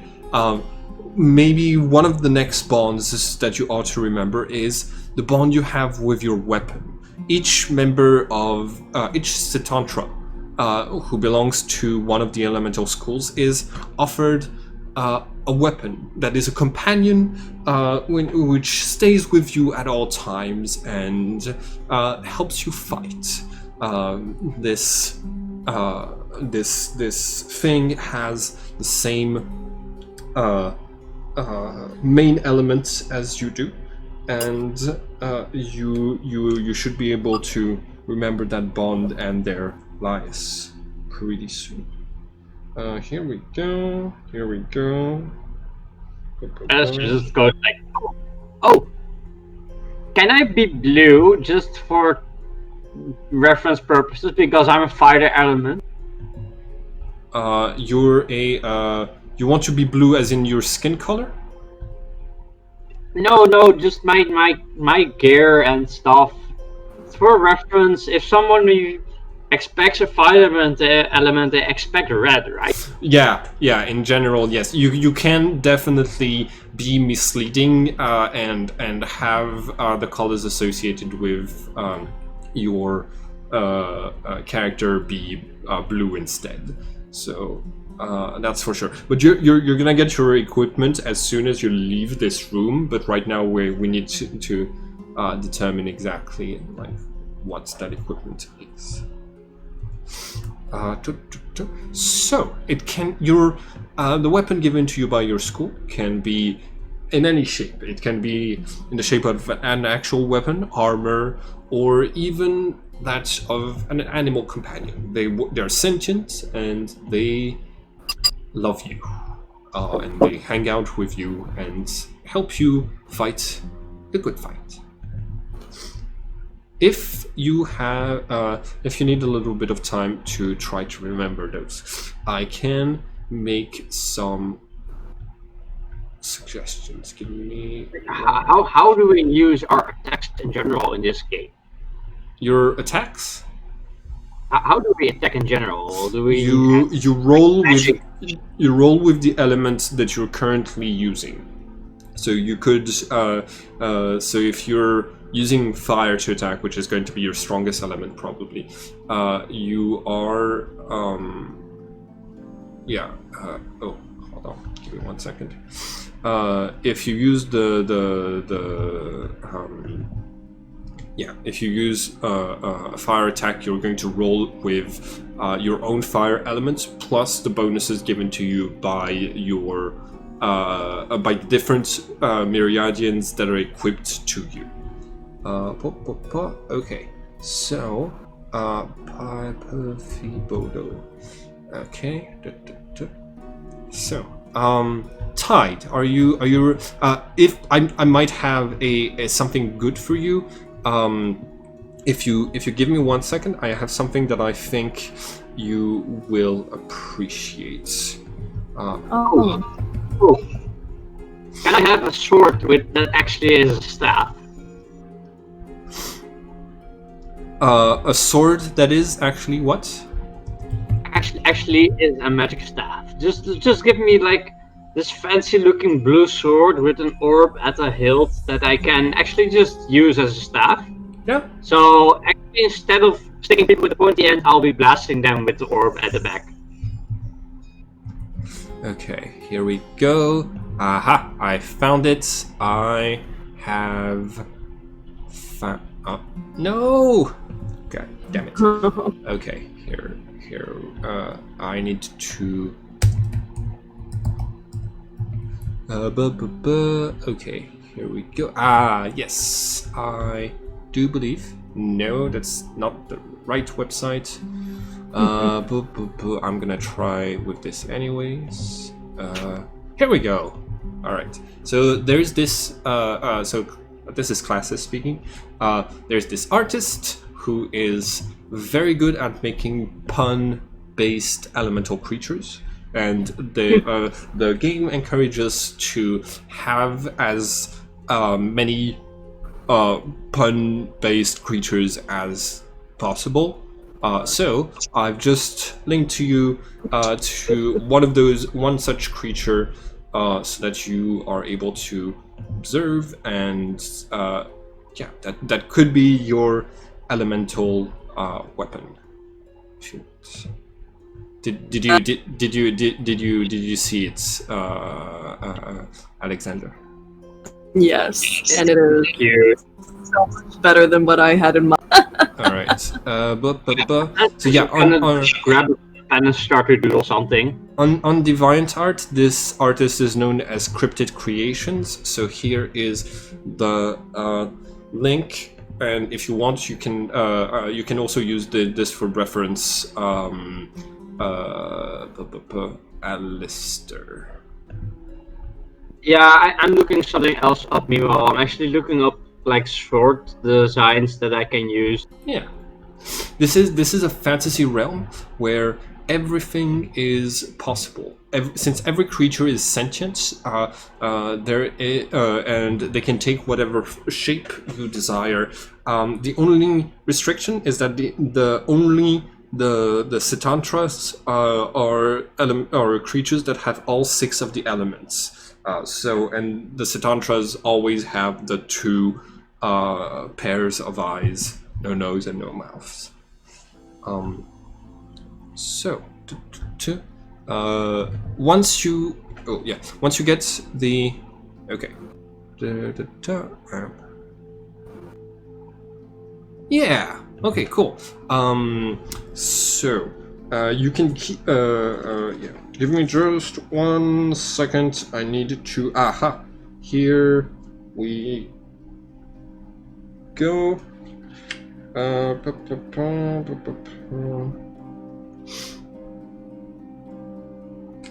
maybe one of the next bonds that you ought to remember is the bond you have with your weapon. Each member of each Citantra who belongs to one of the elemental schools is offered a weapon that is a companion which stays with you at all times and helps you fight. This thing has the same main elements as you do, and you should be able to remember that bond and their lies pretty soon. Here we go. Alice just goes like, oh, can I be blue just for reference purposes because I'm a fighter element? You want to be blue as in your skin color? No, just my gear and stuff. For reference, if someone expects a fighter element, they expect red, right? Yeah. In general, yes. You can definitely be misleading and have the colors associated with your character be blue instead. So that's for sure. But you're gonna get your equipment as soon as you leave this room. But right now we need to determine exactly like what that equipment is. So it can the weapon given to you by your school can be in any shape. It can be in the shape of an actual weapon, armor, or even that of an animal companion. They're sentient and they love you, and they hang out with you and help you fight the good fight. If you need a little bit of time to try to remember those, I can make some suggestions. Give me How do we use our attacks in general in this game? your attacks. How do we attack in general? Do we You roll with the elements that you're currently using. So you could so if you're using fire to attack, which is going to be your strongest element probably, you are hold on, give me 1 second. If you use if you use a fire attack, you're going to roll with your own fire elements plus the bonuses given to you by your by different Myriadians that are equipped to you. Okay, so Bodo. Okay. So, Tide, are you? If I might have a something good for you. If you give me 1 second, I have something that I think you will appreciate. Oh, Cool. Can I have a sword with that actually is a staff? A sword that is actually what? Actually is a magic staff. Just give me like this fancy looking blue sword with an orb at the hilt that I can actually just use as a staff. Yeah. So actually, instead of sticking people with the pointy end, I'll be blasting them with the orb at the back. Okay, here we go. Aha! I found it. I have found. No! God damn it. Okay, here. I need to. Okay, here we go. Yes, I do believe. No, that's not the right website. I'm gonna try with this anyways. Here we go. All right. So there's this. So this is classes speaking. There's this artist who is very good at making pun-based elemental creatures, and the game encourages to have as many pun-based creatures as possible. So I've just linked to you to one such creature, so that you are able to observe, and yeah, that could be your elemental weapon. Shoot. Did you see it, Alexander? yes, and it is Cute. so much better than what I had in mind. All right. So yeah, grab a pen and start to do something. on DeviantArt, this artist is known as Cryptid Creations. So here is the link, and if you want, you can also use this for reference. Alistair. Yeah, I'm looking something else up meanwhile. I'm actually looking up like sword designs that I can use. Yeah, this is a fantasy realm where everything is possible. Since every creature is sentient, and they can take whatever shape you desire. The only restriction is that the Cetantras are creatures that have all 6 of the elements. And the Cetantras always have the 2 pairs of eyes, no nose and no mouths. Once you get the okay. Yeah. Okay. Cool. You can keep. Yeah. Give me just 1 second. I need to. Aha. Here we go.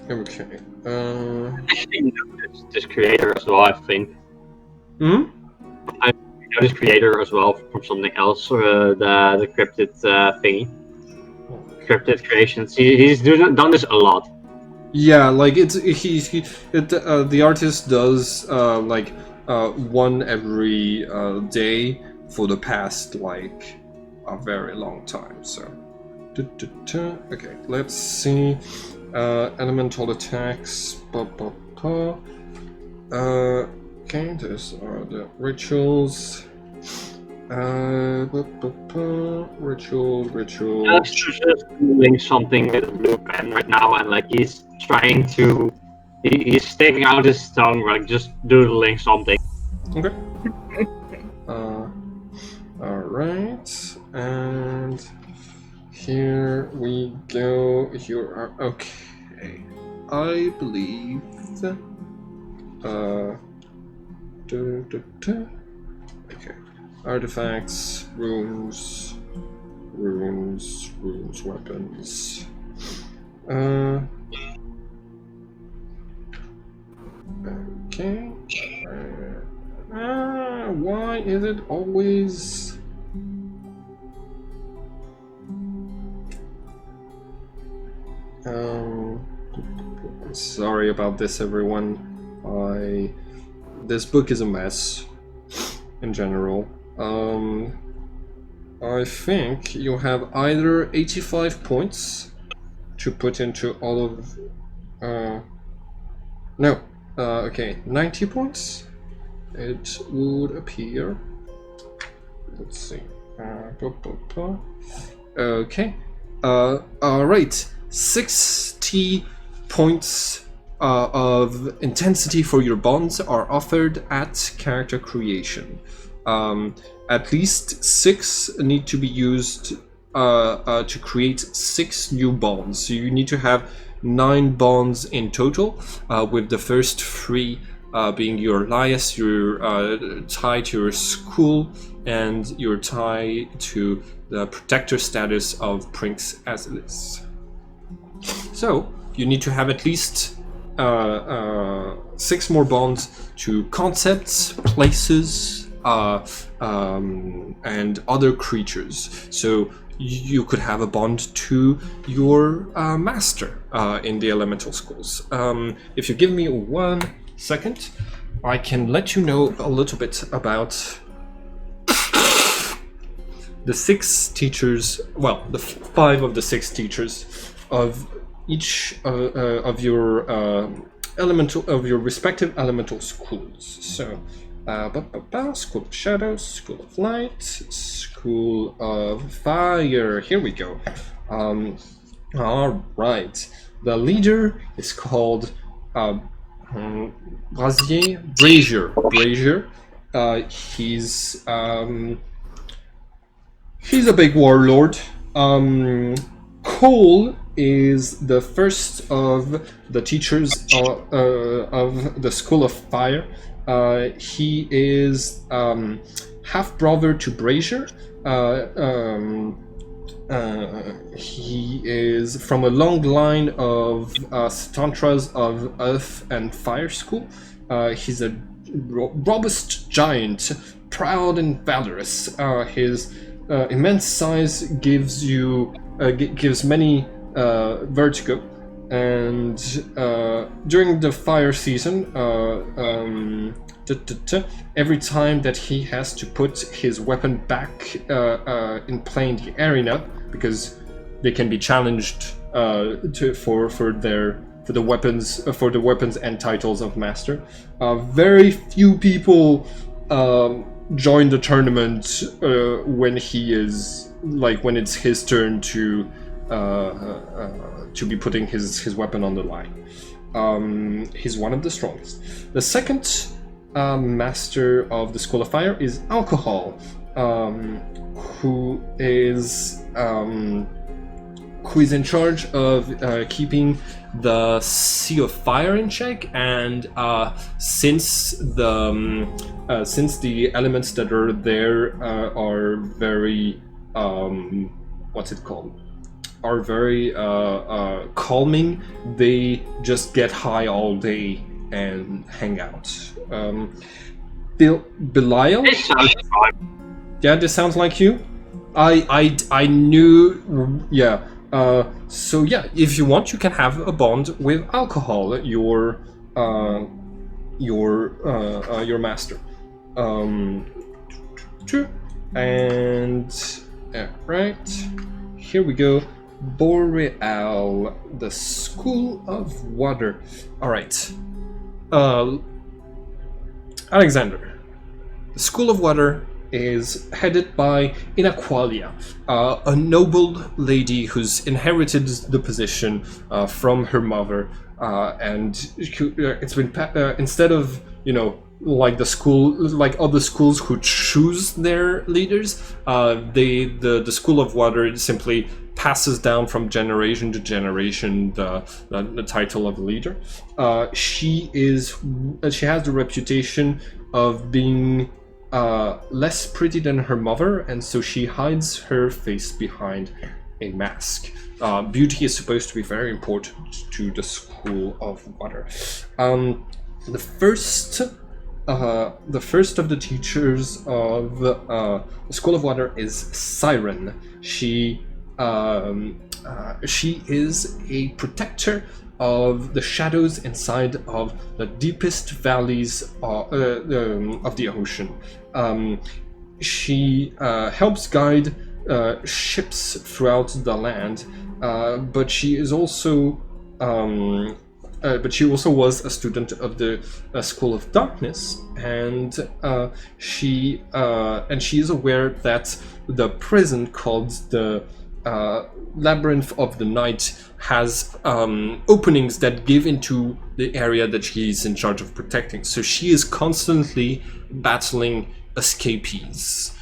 Okay. Actually, know this creator as well. I think. Hmm. I know this creator as well from something else. The cryptid thingy. Cryptid creations. He's done this a lot. Yeah, like the artist does one every day for the past like a very long time. So, okay, let's see. Elemental attacks. Okay, those are the rituals. Ritual. Just doing something with a blue pen right now, and like he's trying to. He's sticking out his tongue, like just doodling something. Okay. Alright, and here we go. You are okay. I believe. Okay. Artifacts, runes, weapons. Okay. Why is it always... Sorry about this, everyone. This book is a mess in general. I think you have either 85 points to put into all of... no. Okay, 90 points? It would appear. Let's see. Okay. Alright. 60 points of intensity for your bonds are offered at character creation. At least 6 need to be used to create 6 new bonds. So you need to have 9 bonds in total, with the first 3 being your alias, your tie to your school, and your tie to the protector status of Prince Azilis. So you need to have at least 6 more bonds to concepts, places, and other creatures. So you could have a bond to your master in the elemental schools. If you give me 1 second, I can let you know a little bit about the 6 teachers, well, the 5 of the 6 teachers of each of your respective elemental schools. So, School of Shadows, School of Light, School of Fire. Here we go. All right. The leader is called Brazier. He's a big warlord. Cole is the first of the teachers of the School of Fire. He is half brother to Brazier. He is from a long line of Tantras of Earth and Fire School. He's a robust giant, proud and valorous. His immense size gives many vertigo, and during the fire season, every time that he has to put his weapon back in play in the arena, because they can be challenged for the weapons and titles of master. Very few people join the tournament when it's his turn to be putting his weapon on the line. He's one of the strongest. The second master of the School of Fire is Alcohol, who is in charge of keeping the Sea of Fire in check, and since the elements that are there are very are very calming, they just get high all day and hang out. Belial? This sounds fun. Yeah, this sounds like you. I knew. Yeah. So yeah, if you want, you can have a bond with Alcohol, your master. And right here we go. Boreal, the School of Water. All right. Alexander, the School of Water is headed by Inaqualia, a noble lady who's inherited the position from her mother, and it's been instead of like other schools who choose their leaders, the School of Water simply passes down from generation to generation the title of leader. She has the reputation of being less pretty than her mother, and so she hides her face behind a mask. Beauty is supposed to be very important to the School of Water. The first of the teachers of the School of Water is Siren. She is a protector of the shadows inside of the deepest valleys of the ocean. She helps guide ships throughout the land, but she is also but she also was a student of the School of Darkness, and she is aware that the prison called the Labyrinth of the Night has openings that give into the area that she's in charge of protecting. So she is constantly battling escapees.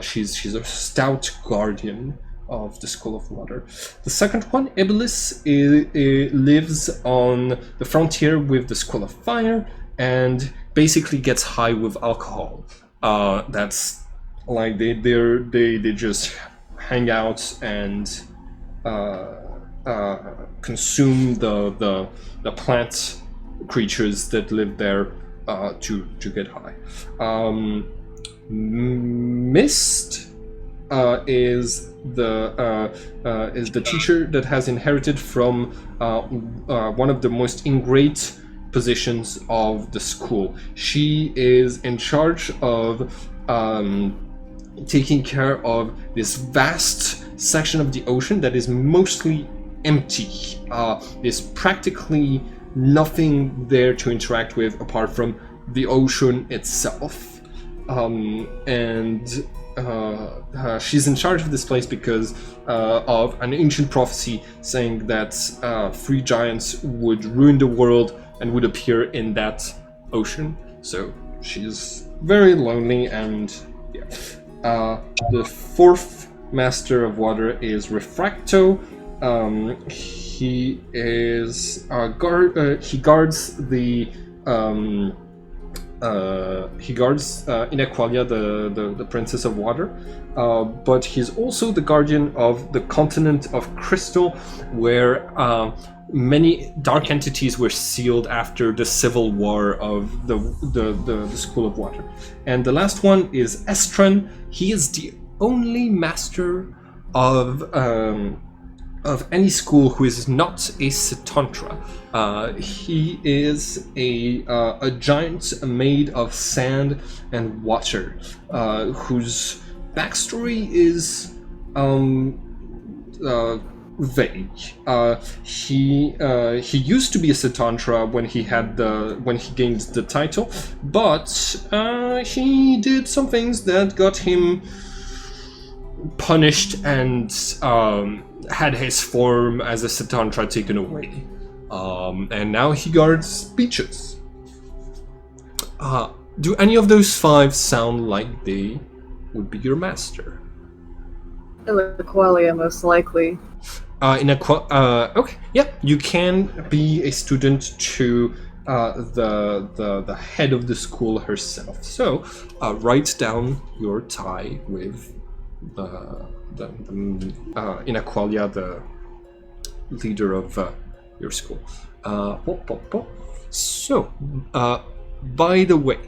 She's a stout guardian of the School of Water. The second one, Iblis, lives on the frontier with the School of Fire and basically gets high with alcohol. That's like they just hang out and consume the plant creatures that live there to get high. Mist is the teacher that has inherited from one of the most ingrate positions of the school. She is in charge of taking care of this vast section of the ocean that is mostly empty. There's practically nothing there to interact with apart from the ocean itself. She's in charge of this place because of an ancient prophecy saying that 3 giants would ruin the world and would appear in that ocean. So she's very lonely, and yeah. The 4th Master of Water is Refracto. He is he guards the Inequalia, the Princess of Water, but he's also the guardian of the continent of Crystal, where many dark entities were sealed after the civil war of the School of Water. And the last one is Estran. He is the only master of any school who is not a Setantra. He is a giant made of sand and water, whose backstory is vague. He used to be a Setantra when he gained the title, but he did some things that got him punished and had his form as a Setantra taken away. And now he guards beaches. Do any of those 5 sound like they would be your master? Aqualia, most likely. Okay, yeah, you can be a student to the head of the school herself. So write down your tie with the Inequalia, the leader of your school. So, by the way,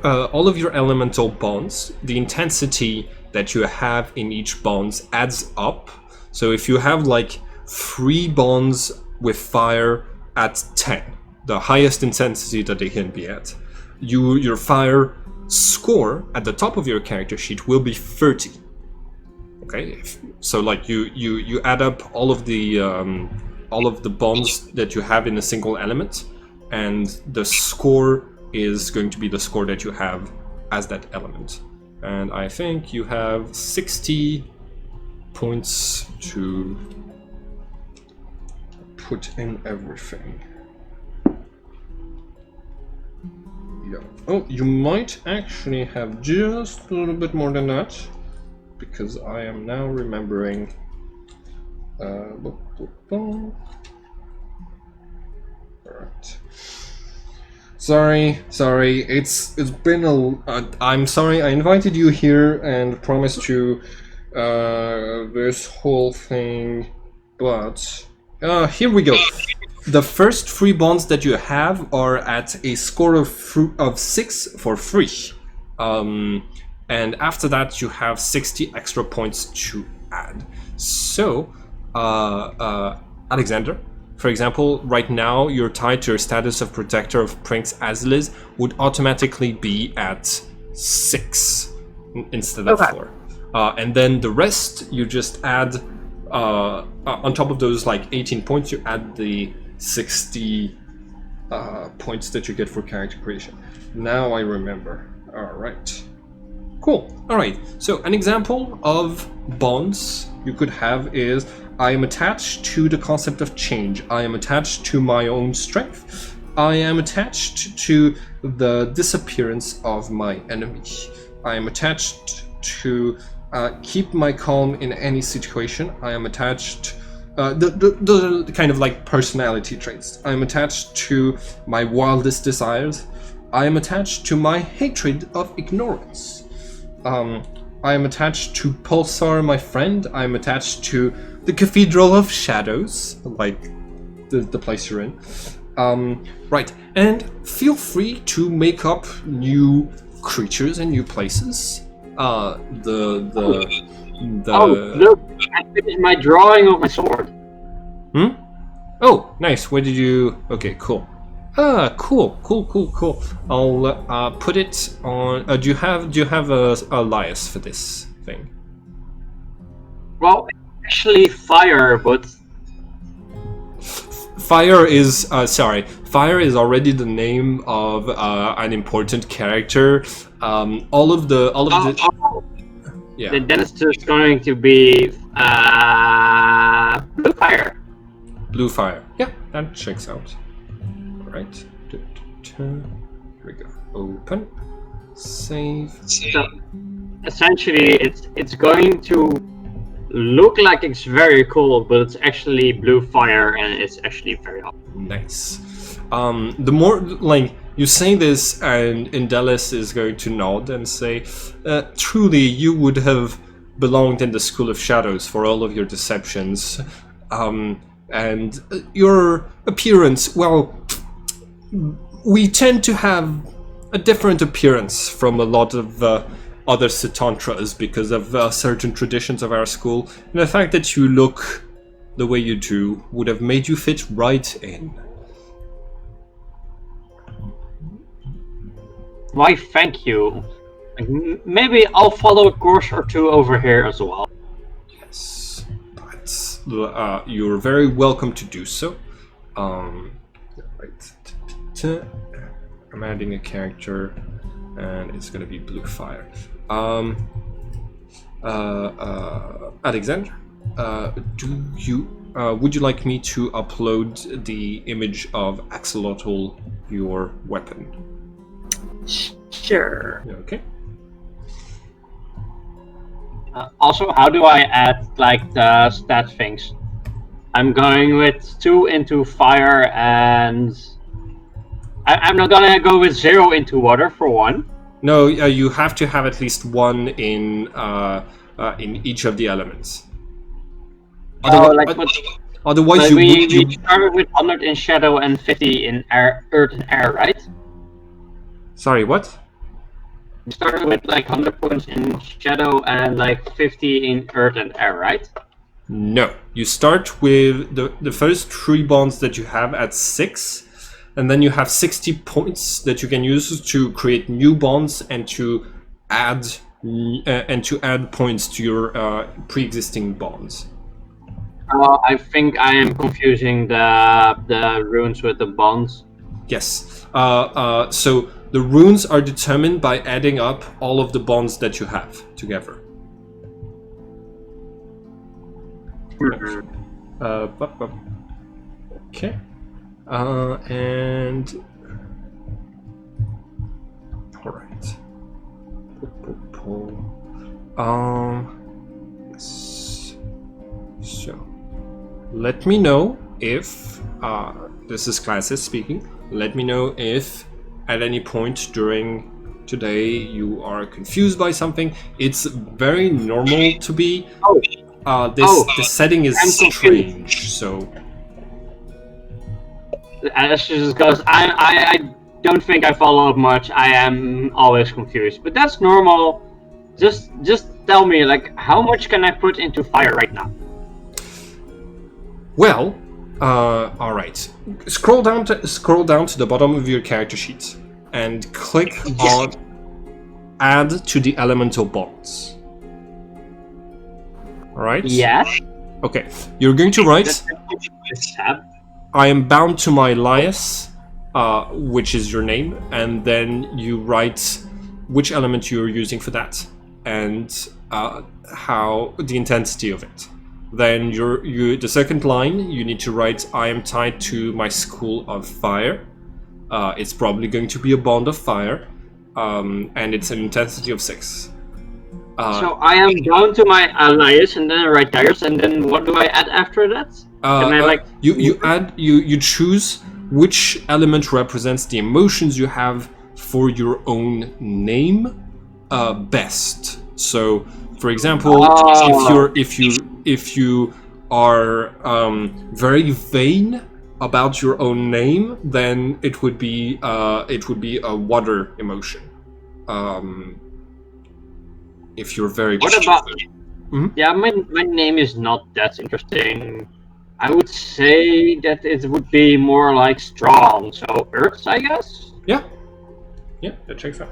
all of your elemental bonds, the intensity that you have in each bonds adds up. So if you have like 3 bonds with fire at 10, the highest intensity that they can be at, your fire score at the top of your character sheet will be 30. Okay, so like you add up all of the bonds that you have in a single element, and the score is going to be the score that you have as that element. And I think you have 60 points to put in everything. Yeah. Oh, you might actually have just a little bit more than that, because I am now remembering. Alright. Sorry. It's been I'm sorry. I invited you here and promised you this whole thing, but here we go. The first 3 bonds that you have are at a score of 6 for free, and after that you have 60 extra points to add. So, Alexander, for example, right now you're tied to your status of protector of Prince Azilis would automatically be at 6 instead of 4. And then the rest you just add on top of those like 18 points, you add the 60 points that you get for character creation. Now I remember. All right. Cool. All right. So an example of bonds you could have is I am attached to the concept of change. I am attached to my own strength. I am attached to the disappearance of my enemy. I am attached to keep my calm in any situation. I am attached the kind of like personality traits. I am attached to my wildest desires. I am attached to my hatred of ignorance. I am attached to Pulsar, my friend. I am attached to the Cathedral of Shadows, like the place you're in. Right, and feel free to make up new creatures and new places. Oh, look! I finished my drawing of my sword. Oh, nice. Where did you? Okay, cool. Cool. I'll put it on. Do you have a alias for this thing? Well, actually, fire, but Fire is Fire is already the name of an important character. All of the yeah. Then it's just going to be blue fire. Blue fire. Yeah, that checks out. Right. Here we go. Open. Save. So essentially, it's going to look like it's very cool, but it's actually blue fire, and it's actually very hot. Nice. The more like you say this, and Indelis is going to nod and say, "Truly, you would have belonged in the School of Shadows for all of your deceptions, and your appearance. Well, we tend to have a different appearance from a lot of other Sitantras because of certain traditions of our school, and the fact that you look the way you do would have made you fit right in." Why, thank you. Maybe I'll follow a course or two over here as well. Yes, but you're very welcome to do so. Right. I'm adding a character, and it's gonna be blue fire. Alexander, would you like me to upload the image of Axolotl, your weapon? Sure. Okay. Also, how do I add like the stat things? I'm going with 2 into fire, and I'm not gonna go with 0 into water for 1. No, you have to have at least 1 in each of the elements. Otherwise, we started with 100 in shadow and 50 in earth and air, right? Sorry, what? We started with like 100 points in shadow and like 50 in earth and air, right? No, you start with the first 3 bonds that you have at 6, and then you have 60 points that you can use to create new bonds and to add points to your pre-existing bonds. I think I am confusing the runes with the bonds. Yes. So the runes are determined by adding up all of the bonds that you have together. Okay. And all right. Yes. So let me know if this is Classes speaking. Let me know if at any point during today you are confused by something, it's very normal to be. This setting is I'm confused. strange, so That's just because I don't think I follow up much. I am always confused, but that's normal. Just tell me, like, how much can I put into fire right now? well, all right. Scroll down to the bottom of your character sheet and click on add to the elemental bonds. All right. Yeah. Okay. You're going to write, Tab. I am bound to my Elias, which is your name, and then you write which element you're using for that and how the intensity of it. Then the second line, you need to write, I am tied to my school of fire. It's probably going to be a bond of fire, and it's an intensity of 6. So I am down to my allies, and then I write daggers, and then what do I add after that? Can I you choose which element represents the emotions you have for your own name best. So, for example, if you are very vain about your own name, then it would be a water emotion. If you're very What about? Mhm. Yeah, my name is not that interesting. I would say that it would be more like strong, so Earth, I guess. Yeah, that checks out.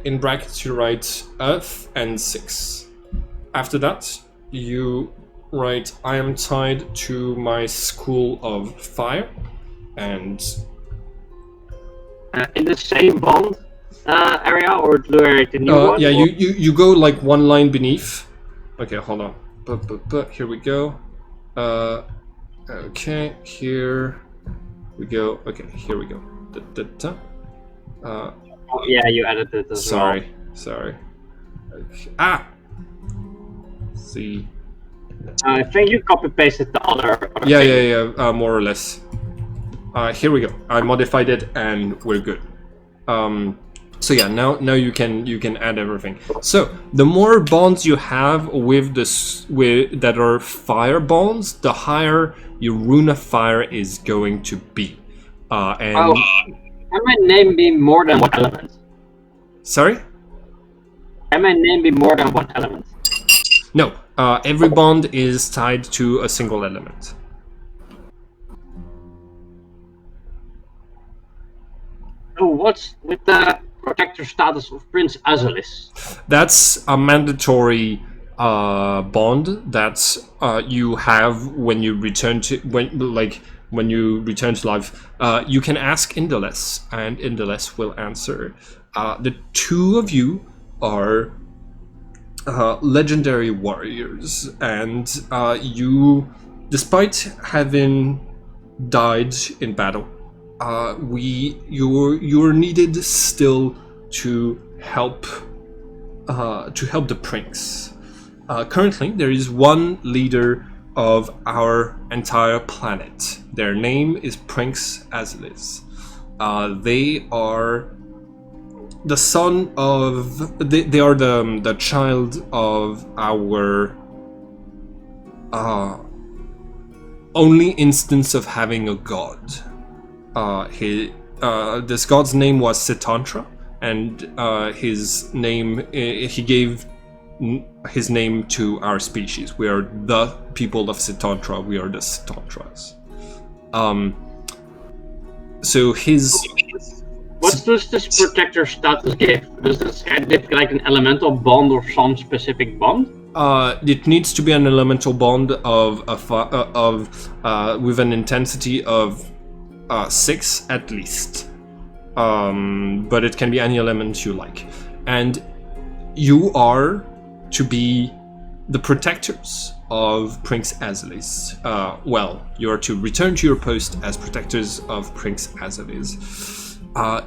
In brackets you write Earth and 6. After that, you write I am tied to my school of fire, and In the same bond area, or do I write the new one? yeah, or- you go like one line beneath. Okay, hold on. But here we go. Okay, here we go. Okay, here we go. Oh, yeah, you added it as well. Sorry. Okay. See. I think you copy pasted the other. Yeah. More or less. Here we go. I modified it, and we're good. So yeah, now you can add everything. So the more bonds you have with that are fire bonds, the higher your rune of fire is going to be. And Can my name be more than one element? sorry? Can my name be more than one element? No. Every bond is tied to a single element. So what's with the protector status of Prince Azalis? That's a mandatory bond that you have when you return to when you return to life. You can ask Indoless, and Indoless will answer. The two of you are legendary warriors, and you, despite having died in battle, you're needed still to help the prince. Currently, there is one leader of our entire planet. Their name is Prince Azalis. They are the son of. They are the child of our only instance of having a god. This god's name was Sitantra, and his name he gave his name to our species. We are the people of Sitantra. We are the Sitantras. So his. What does this protector status give? Does this give like an elemental bond or some specific bond? It needs to be an elemental bond with an intensity of 6 at least. But it can be any element you like. And you are to be the protectors of Prince Azalis. You are to return to your post as protectors of Prince Azalis.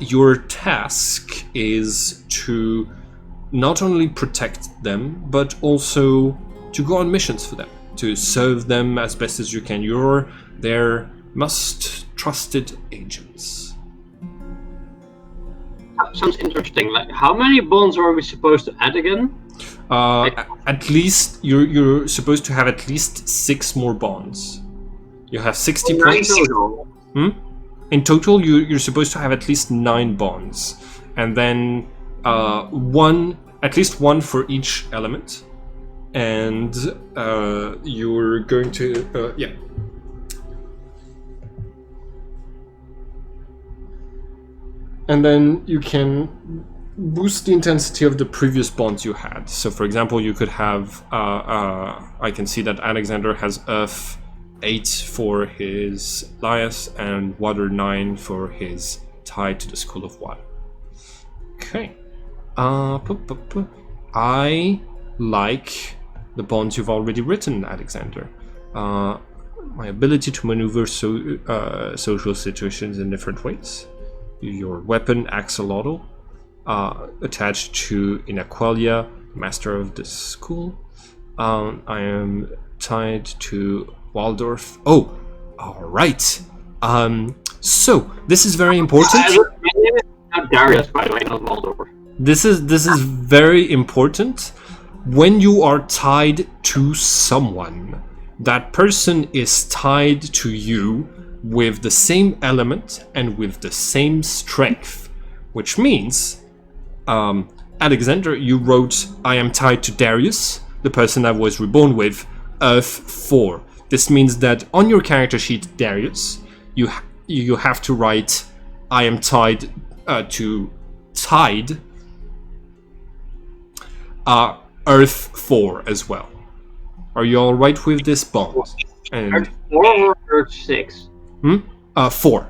Your task is to not only protect them, but also to go on missions for them, to serve them as best as you can. You're their trusted agents. Sounds interesting. Like, how many bonds are we supposed to add again? At least you're supposed to have at least 6 more bonds. You have 60 points. In total, you're supposed to have at least 9 bonds, and then at least one for each element, and you're going to and then you can boost the intensity of the previous bonds you had. So, for example, you could have. I can see that Alexander has Earth 8 for his Lias and Water 9 for his tie to the School of Water. Okay. I like the bonds you've already written, Alexander. My ability to maneuver social situations in different ways. Your weapon, Axolotl, attached to Inaqualia, master of the school. I am tied to Waldorf. Oh, all right. So this is very important. Darius, by the way, not Waldorf. This is very important. When you are tied to someone, that person is tied to you with the same element and with the same strength, which means, Alexander, you wrote, I am tied to Darius, the person I was reborn with, Earth 4. This means that on your character sheet, Darius, you have to write, I am tied to Earth 4 as well. Are you all right with this bond? And Earth 4 or Earth 6? 4.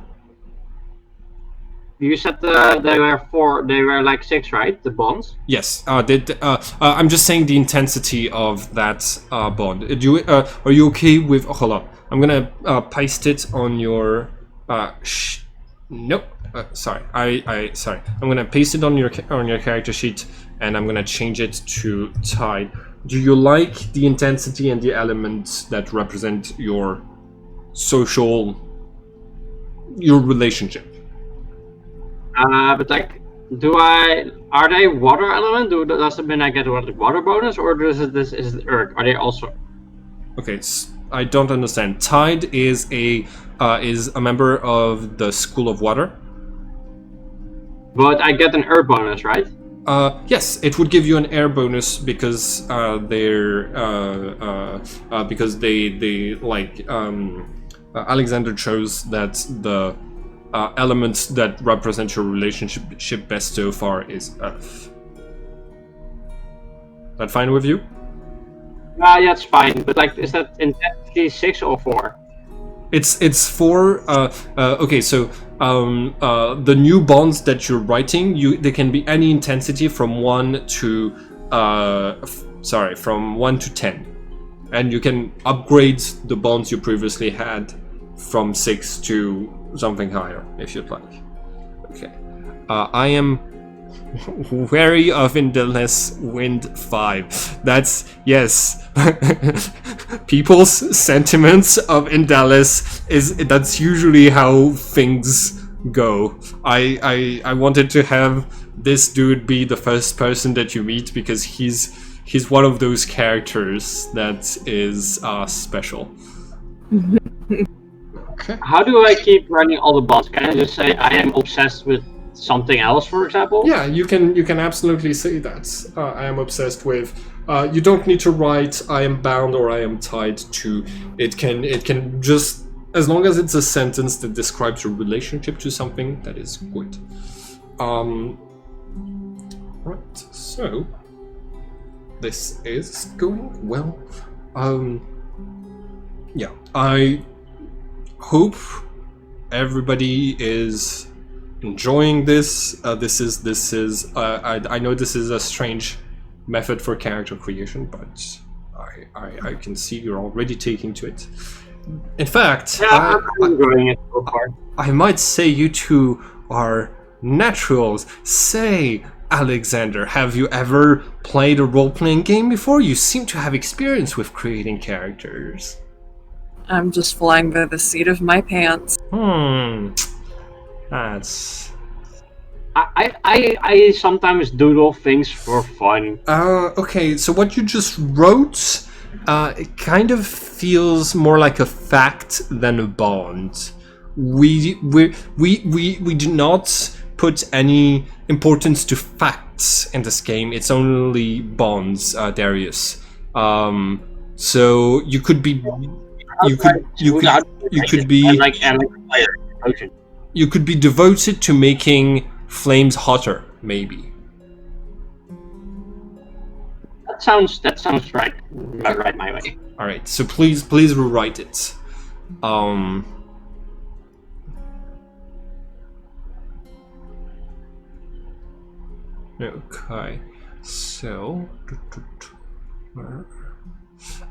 You said they were 4. They were like 6, right? The bonds. Yes. I'm just saying the intensity of that bond. Are you okay with? Oh, hold on. I'm gonna paste it on your. Nope. Sorry. Sorry. I'm gonna paste it on your character sheet, and I'm gonna change it to tied. Do you like the intensity and the elements that represent your relationship? But like, are they water element? Does it mean I get a water bonus, or is it earth? Are they also? Okay, I don't understand. Tide is a member of the School of Water. But I get an earth bonus, right? Yes, it would give you an air bonus because Alexander chose that the elements that represent your relationship best so far is Earth. That fine with you? Yeah, it's fine. But like, is that intensity 6 or 4? It's 4. Okay, so the new bonds that you're writing, they can be any intensity from 1 to from 1 to 10, and you can upgrade the bonds you previously had from 6 to something higher if you'd like. Okay, I am wary of Indalus Wind 5. That's, yes. People's sentiments of Indalus that's usually how things go. I wanted to have this dude be the first person that you meet because he's one of those characters that is special. Okay. How do I keep running all the bonds? Can I just say I am obsessed with something else, for example? Yeah, you can absolutely say that. I am obsessed with. You don't need to write I am bound or I am tied to. It can just, as long as it's a sentence that describes your relationship to something, that is good. Right. So this is going well. Yeah, I hope everybody is enjoying this. This is. I know this is a strange method for character creation, but I can see you're already taking to it. In fact, yeah, I'm enjoying it so far. I might say you two are naturals. Say, Alexander, have you ever played a role-playing game before? You seem to have experience with creating characters. I'm just flying by the seat of my pants. That's... I sometimes doodle things for fun. Okay, so what you just wrote, it kind of feels more like a fact than a bond. We do not put any importance to facts in this game. It's only bonds, Darius. So you could be, you could be, like player potion. you could be devoted to making flames hotter, maybe. That sounds right my way. All right, so please rewrite it. Okay, so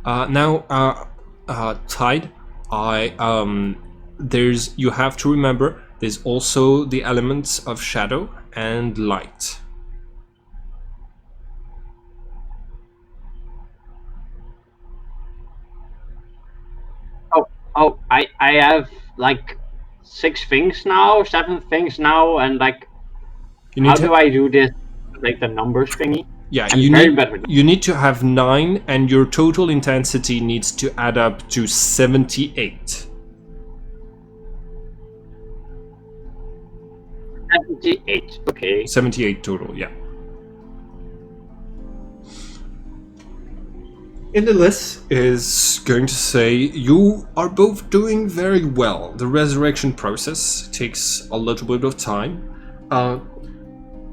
now, Tide, you have to remember there's also the elements of shadow and light. Oh, I have like 6 things now, 7 things now, and like, how do I do this? Like the numbers thingy? Yeah, I'm very bad with you need to have 9, and your total intensity needs to add up to 78. 78, okay. 78 total, yeah. Indolus is going to say you are both doing very well. The resurrection process takes a little bit of time.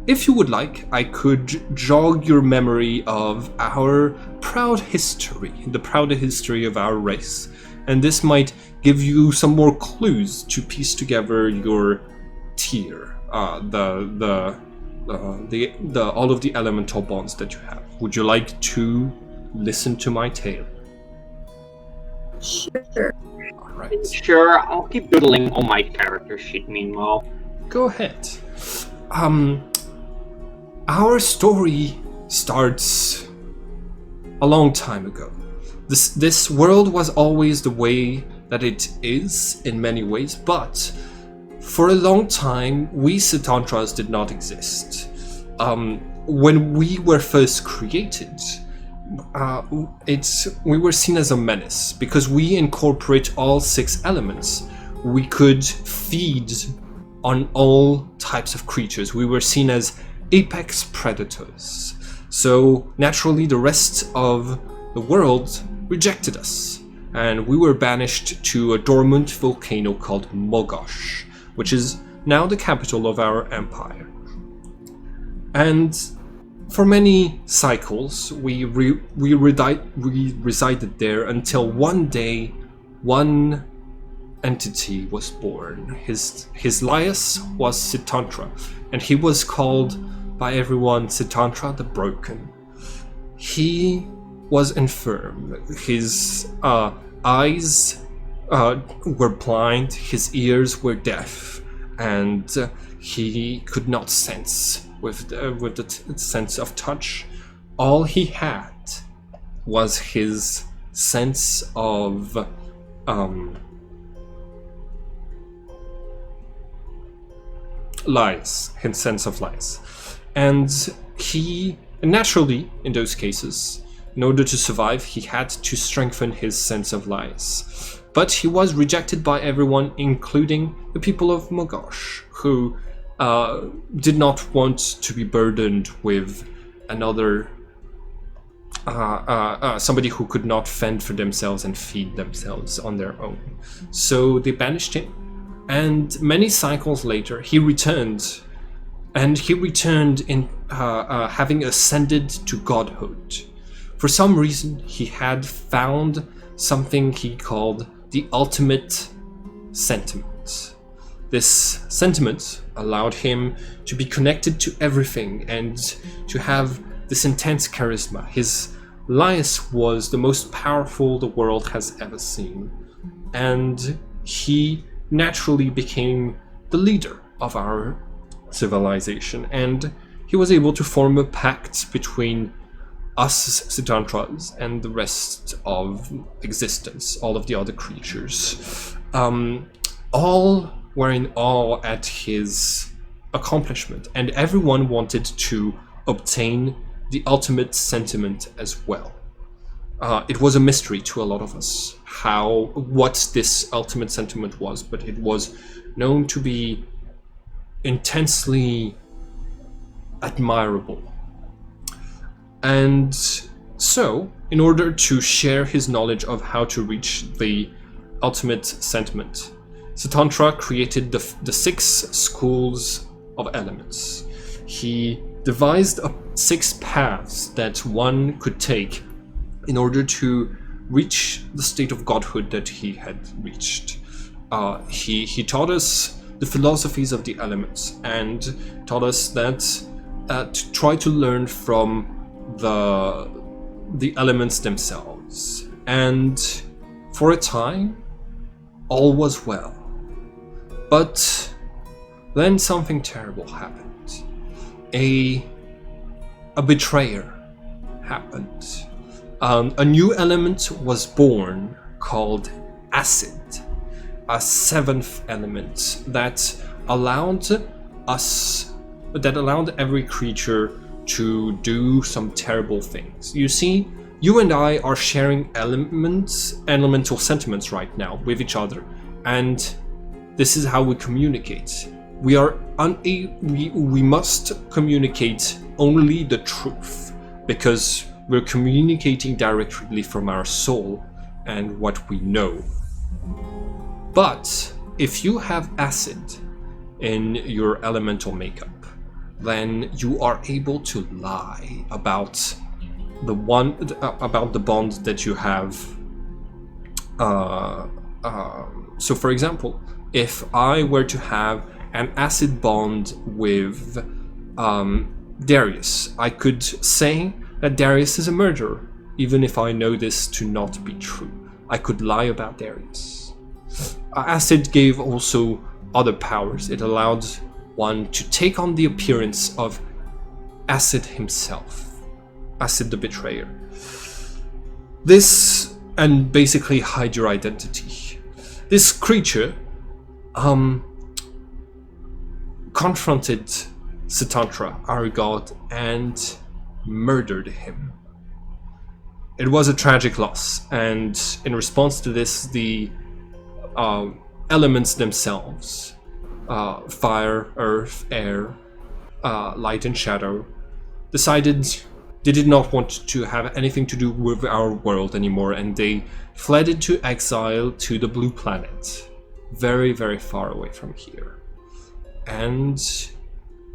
If you would like, I could jog your memory of our proud history, the proud history of our race, and this might give you some more clues to piece together your tier, all of the elemental bonds that you have. Would you like to listen to my tale? Sure. All right. Sure, I'll keep doodling on my character sheet meanwhile. Go ahead. Our story starts a long time ago. This world was always the way that it is in many ways, but for a long time, we Cetantras did not exist. When we were first created, we were seen as a menace because we incorporate all 6 elements. We could feed on all types of creatures. We were seen as apex predators. So naturally, the rest of the world rejected us, and we were banished to a dormant volcano called Mogosh, which is now the capital of our empire. And for many cycles, we resided there until one day, one entity was born. His Laius was Citantra, and he was called by everyone Citantra the Broken. He was infirm. His eyes were blind, his ears were deaf, and he could not sense with the sense of touch. All he had was his sense of lies, his sense of lies. And he, naturally, in those cases, in order to survive, he had to strengthen his sense of lies. But he was rejected by everyone, including the people of Mogosh, who did not want to be burdened with another somebody who could not fend for themselves and feed themselves on their own. So they banished him, and many cycles later he returned, and he returned in having ascended to godhood. For some reason, he had found something he called the ultimate sentiment. This sentiment allowed him to be connected to everything and to have this intense charisma. His Laius was the most powerful the world has ever seen, and he naturally became the leader of our civilization, and he was able to form a pact between us Sitantras and the rest of existence, all of the other creatures, all were in awe at his accomplishment, and everyone wanted to obtain the ultimate sentiment as well. It was a mystery to a lot of us what this ultimate sentiment was, but it was known to be intensely admirable. And so, in order to share his knowledge of how to reach the ultimate sentiment, Satantra created the 6 schools of elements. He devised 6 paths that one could take in order to reach the state of godhood that he had reached. He taught us the philosophies of the elements and taught us that to try to learn from the elements themselves. And for a time, all was well. But then something terrible happened. A betrayer happened. A new element was born called acid, a 7th element that allowed every creature to do some terrible things. You see, you and I are sharing elemental sentiments right now with each other, and this is how we communicate. We must communicate only the truth, because we're communicating directly from our soul and what we know. But if you have acid in your elemental makeup, then you are able to lie about the bond that you have. So, for example, if I were to have an acid bond with Darius, I could say that Darius is a murderer, even if I know this to not be true. I could lie about Darius. Acid gave also other powers. It allowed one to take on the appearance of Acid himself, Acid the Betrayer. This, and basically hide your identity. This creature confronted Satantra, our god, and murdered him. It was a tragic loss, and in response to this, the elements themselves, fire, earth, air, light and shadow, decided they did not want to have anything to do with our world anymore, and they fled into exile to the blue planet, very, very far away from here. And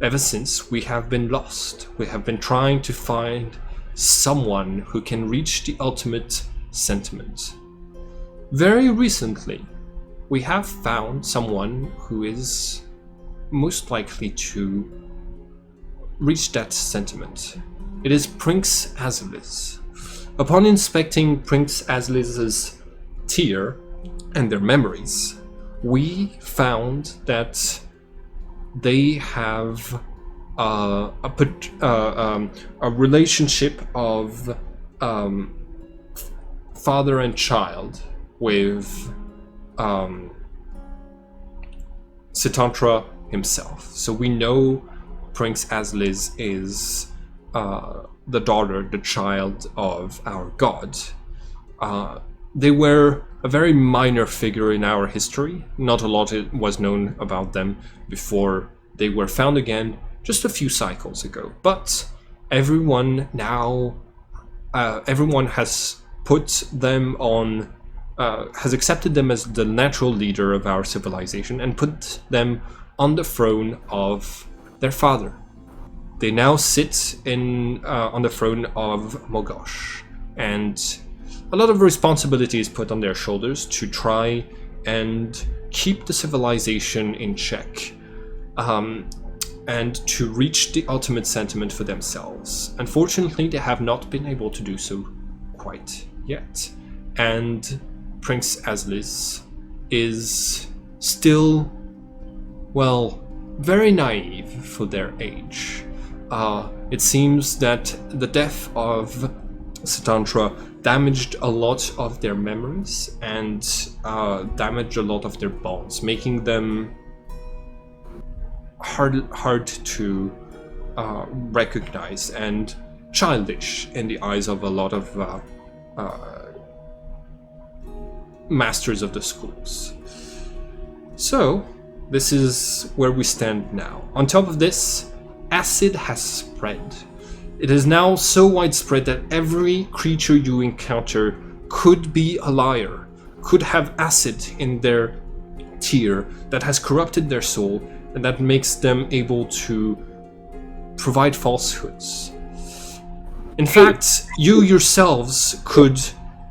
ever since, we have been lost. We have been trying to find someone who can reach the ultimate sentiment. Very recently, we have found someone who is most likely to reach that sentiment. It is Prince Azulis. Upon inspecting Prince Azulis's tier and their memories, we found that they have a relationship of father and child with Satantra himself. So we know Prince Azulis is the daughter, the child of our god. They were a very minor figure in our history. Not a lot was known about them before they were found again just a few cycles ago. But everyone has put them on, has accepted them as the natural leader of our civilization and put them on the throne of their father. They now sit on the throne of Mogosh, and a lot of responsibility is put on their shoulders to try and keep the civilization in check, and to reach the ultimate sentiment for themselves. Unfortunately, they have not been able to do so quite yet, and Prince Azulis is still, well, very naive for their age. It seems that the death of Satantra damaged a lot of their memories and damaged a lot of their bonds, making them hard to recognize and childish in the eyes of a lot of masters of the schools. So, this is where we stand now. On top of this, acid has spread. It is now so widespread that every creature you encounter could be a liar, could have acid in their tear that has corrupted their soul and that makes them able to provide falsehoods. In fact, you yourselves could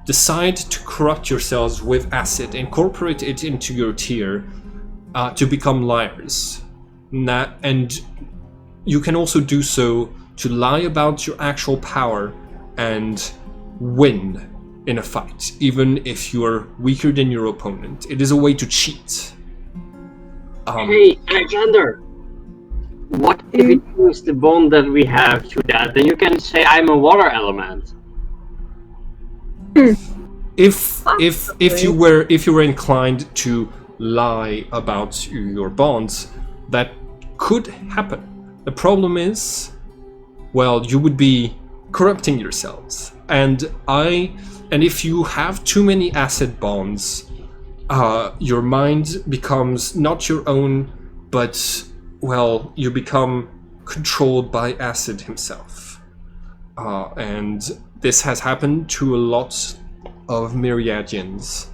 decide to corrupt yourselves with acid, incorporate it into your tear to become liars. And you can also do so to lie about your actual power and win in a fight, even if you're weaker than your opponent. It is a way to cheat. Hey, Alexander! What if it use the bond that we have to that? Then you can say I'm a water element. If you were inclined to lie about your bonds, that could happen. The problem is, well, you would be corrupting yourselves, and if you have too many acid bonds, your mind becomes not your own, but well, you become controlled by acid himself, and this has happened to a lot of Myriadians,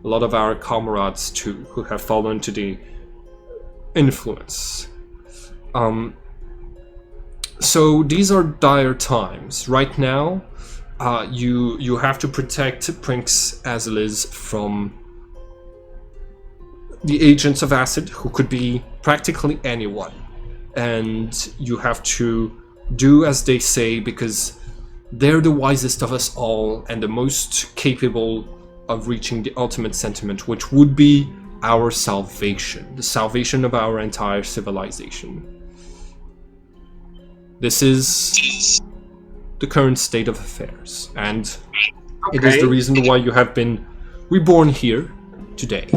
a lot of our comrades too, who have fallen to the influence. So these are dire times. Right now, you have to protect Prince Azilis from the agents of acid, who could be practically anyone. And you have to do as they say, because they're the wisest of us all and the most capable of reaching the ultimate sentiment, which would be our salvation, the salvation of our entire civilization. This is the current state of affairs, and it is the reason why you have been reborn here today.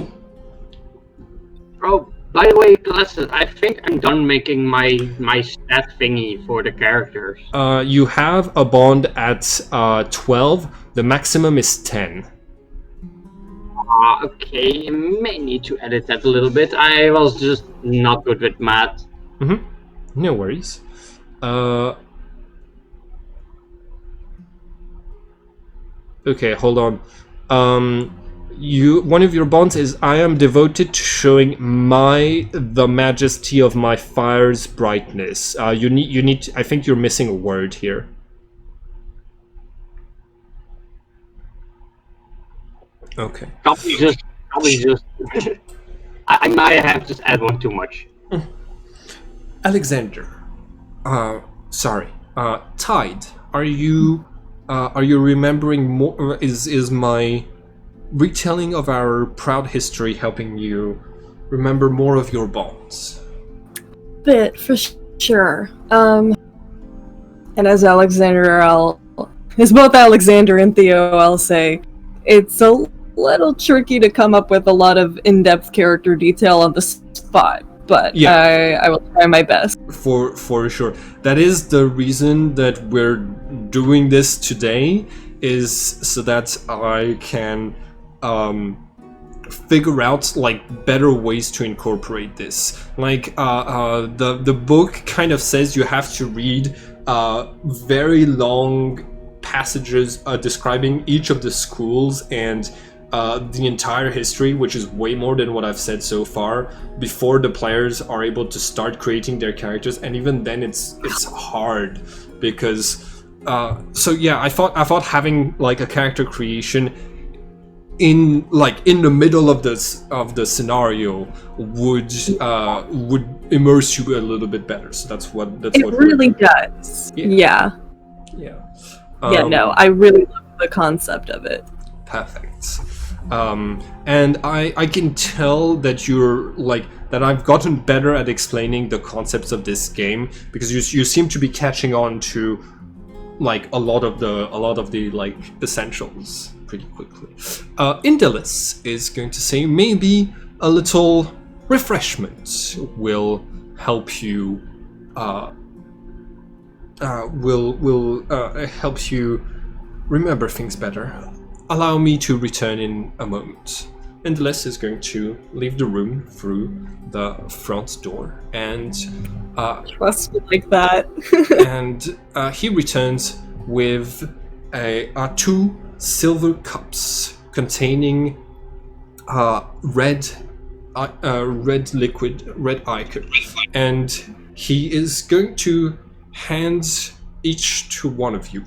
Oh, by the way, Blessed, I think I'm done making my stat thingy for the characters. You have a bond at 12. The maximum is 10. Okay, I may need to edit that a little bit. I was just not good with math. No worries. Okay, hold on. One of your bonds is I am devoted to showing the majesty of my fire's brightness. You need. I think you're missing a word here. Okay. Probably just. I might have just add one too much. Alexander. Sorry. Tide. Are you remembering more? Is my retelling of our proud history helping you remember more of your bonds? Bit for sure. And as both Alexander and Theo, I'll say it's a little tricky to come up with a lot of in-depth character detail on the spot, but yeah. I will try my best. For sure. That is the reason that we're doing this today, is so that I can figure out like better ways to incorporate this. Like the book kind of says you have to read very long passages describing each of the schools and the entire history, which is way more than what I've said so far, before the players are able to start creating their characters, and even then it's hard because so yeah, I thought having like a character creation in the middle of the scenario would immerse you a little bit better. So that's what it really does. Yeah. Yeah. No, I really love the concept of it. Perfect. And I can tell that you're like that I've gotten better at explaining the concepts of this game, because you seem to be catching on to like a lot of the like essentials pretty quickly. Indelis is going to say maybe a little refreshment will help you help you remember things better. Allow me to return in a moment. Indelis is going to leave the room through the front door, and Trust me like that. and he returns with two silver cups containing red liquid, red ichor, and he is going to hand each to one of you,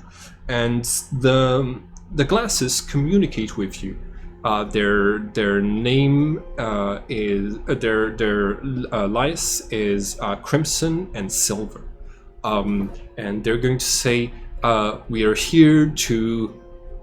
and the glasses communicate with you. Their name is their lice is crimson and silver, and they're going to say, "We are here to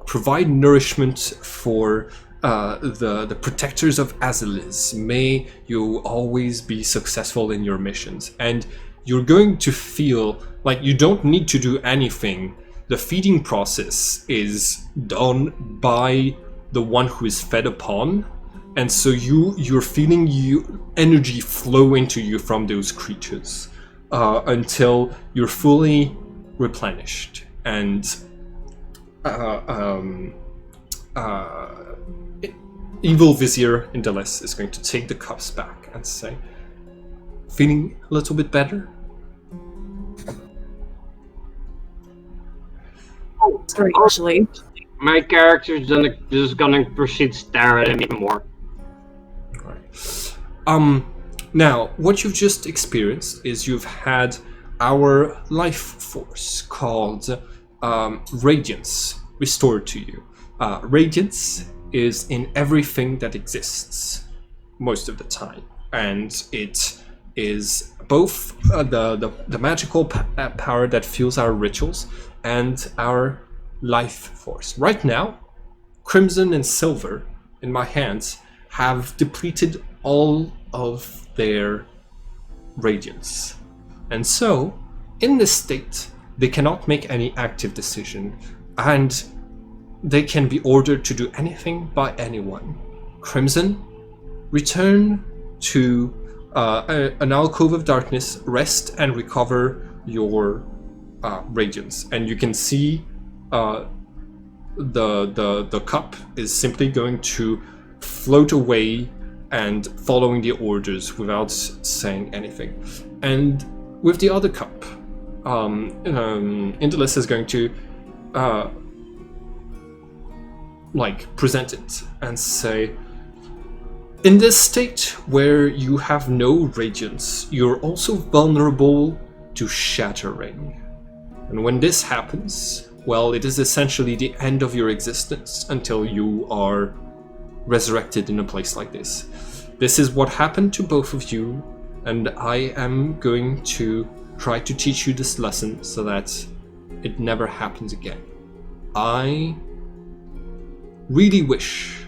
provide nourishment for the protectors of Azelis. May you always be successful in your missions." And you're going to feel like you don't need to do anything. The feeding process is done by the one who is fed upon, and so you're feeling energy flow into you from those creatures until you're fully replenished. And Evil Vizier Indelis is going to take the cups back and say, "Feeling a little bit better?" Strangely. My character's just gonna proceed to stare at him even more. Right. Now, what you've just experienced is you've had our life force called Radiance restored to you. Radiance is in everything that exists most of the time, and it is both the magical power that fuels our rituals and our life force. Right now, crimson and silver in my hands have depleted all of their radiance, and so in this state they cannot make any active decision, and they can be ordered to do anything by anyone. Crimson, return to an alcove of darkness, rest and recover your radiance. And you can see the cup is simply going to float away and following the orders without saying anything. And with the other cup, Indelis is going to present it and say, "In this state where you have no radiance, you're also vulnerable to shattering. And when this happens, well, it is essentially the end of your existence until you are resurrected in a place like this. This is what happened to both of you, and I am going to try to teach you this lesson so that it never happens again. I really wish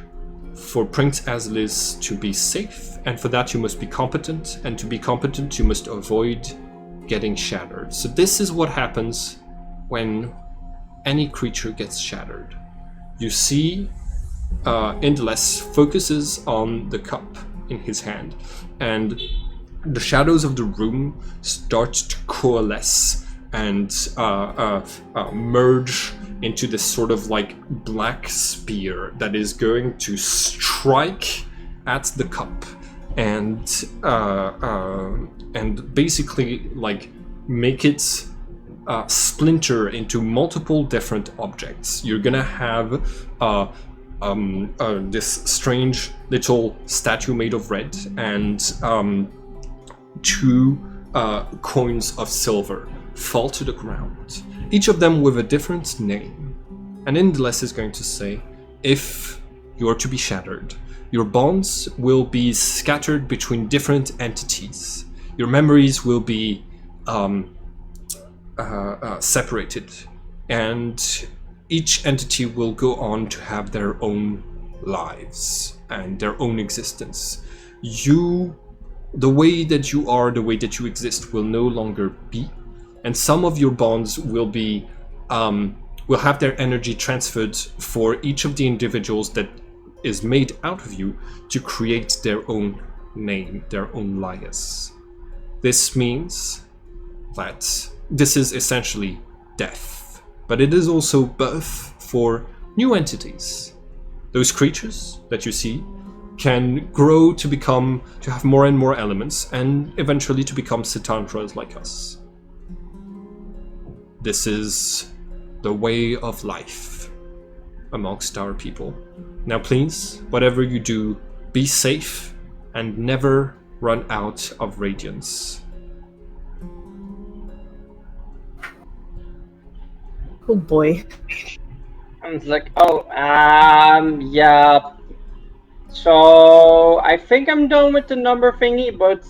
for Prince Azelis to be safe, and for that you must be competent, and to be competent you must avoid getting shattered. So this is what happens when any creature gets shattered. You see Indelis focuses on the cup in his hand, and the shadows of the room start to coalesce and merge into this sort of like black spear that is going to strike at the cup and basically like make it splinter into multiple different objects. You're gonna have this strange little statue made of red and two coins of silver fall to the ground, each of them with a different name. And Indelis is going to say, if you are to be shattered, your bonds will be scattered between different entities. Your memories will be separated, and each entity will go on to have their own lives and their own existence. The way that you are, the way that you exist will no longer be, and some of your bonds will have their energy transferred for each of the individuals that is made out of you to create their own name, their own lias. This means that this is essentially death, but it is also birth for new entities. Those creatures that you see can grow to have more and more elements, and eventually to become Setantras like us. This is the way of life amongst our people. Now please, whatever you do, be safe and never run out of radiance. Oh boy. I'm like, yeah. So I think I'm done with the number thingy, but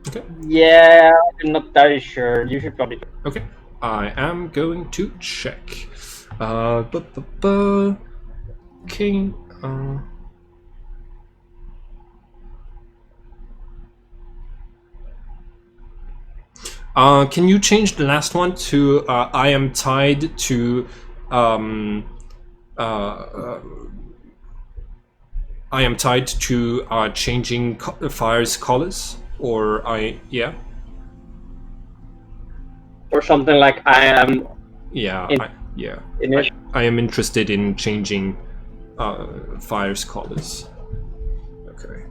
Okay. yeah, I'm not very sure. You should probably. Okay. I am going to check. King. Can you change the last one to I am tied to I am tied to changing fire's colors, or yeah, Or something like I am. Yeah, In I am interested in changing fire's colors. Okay.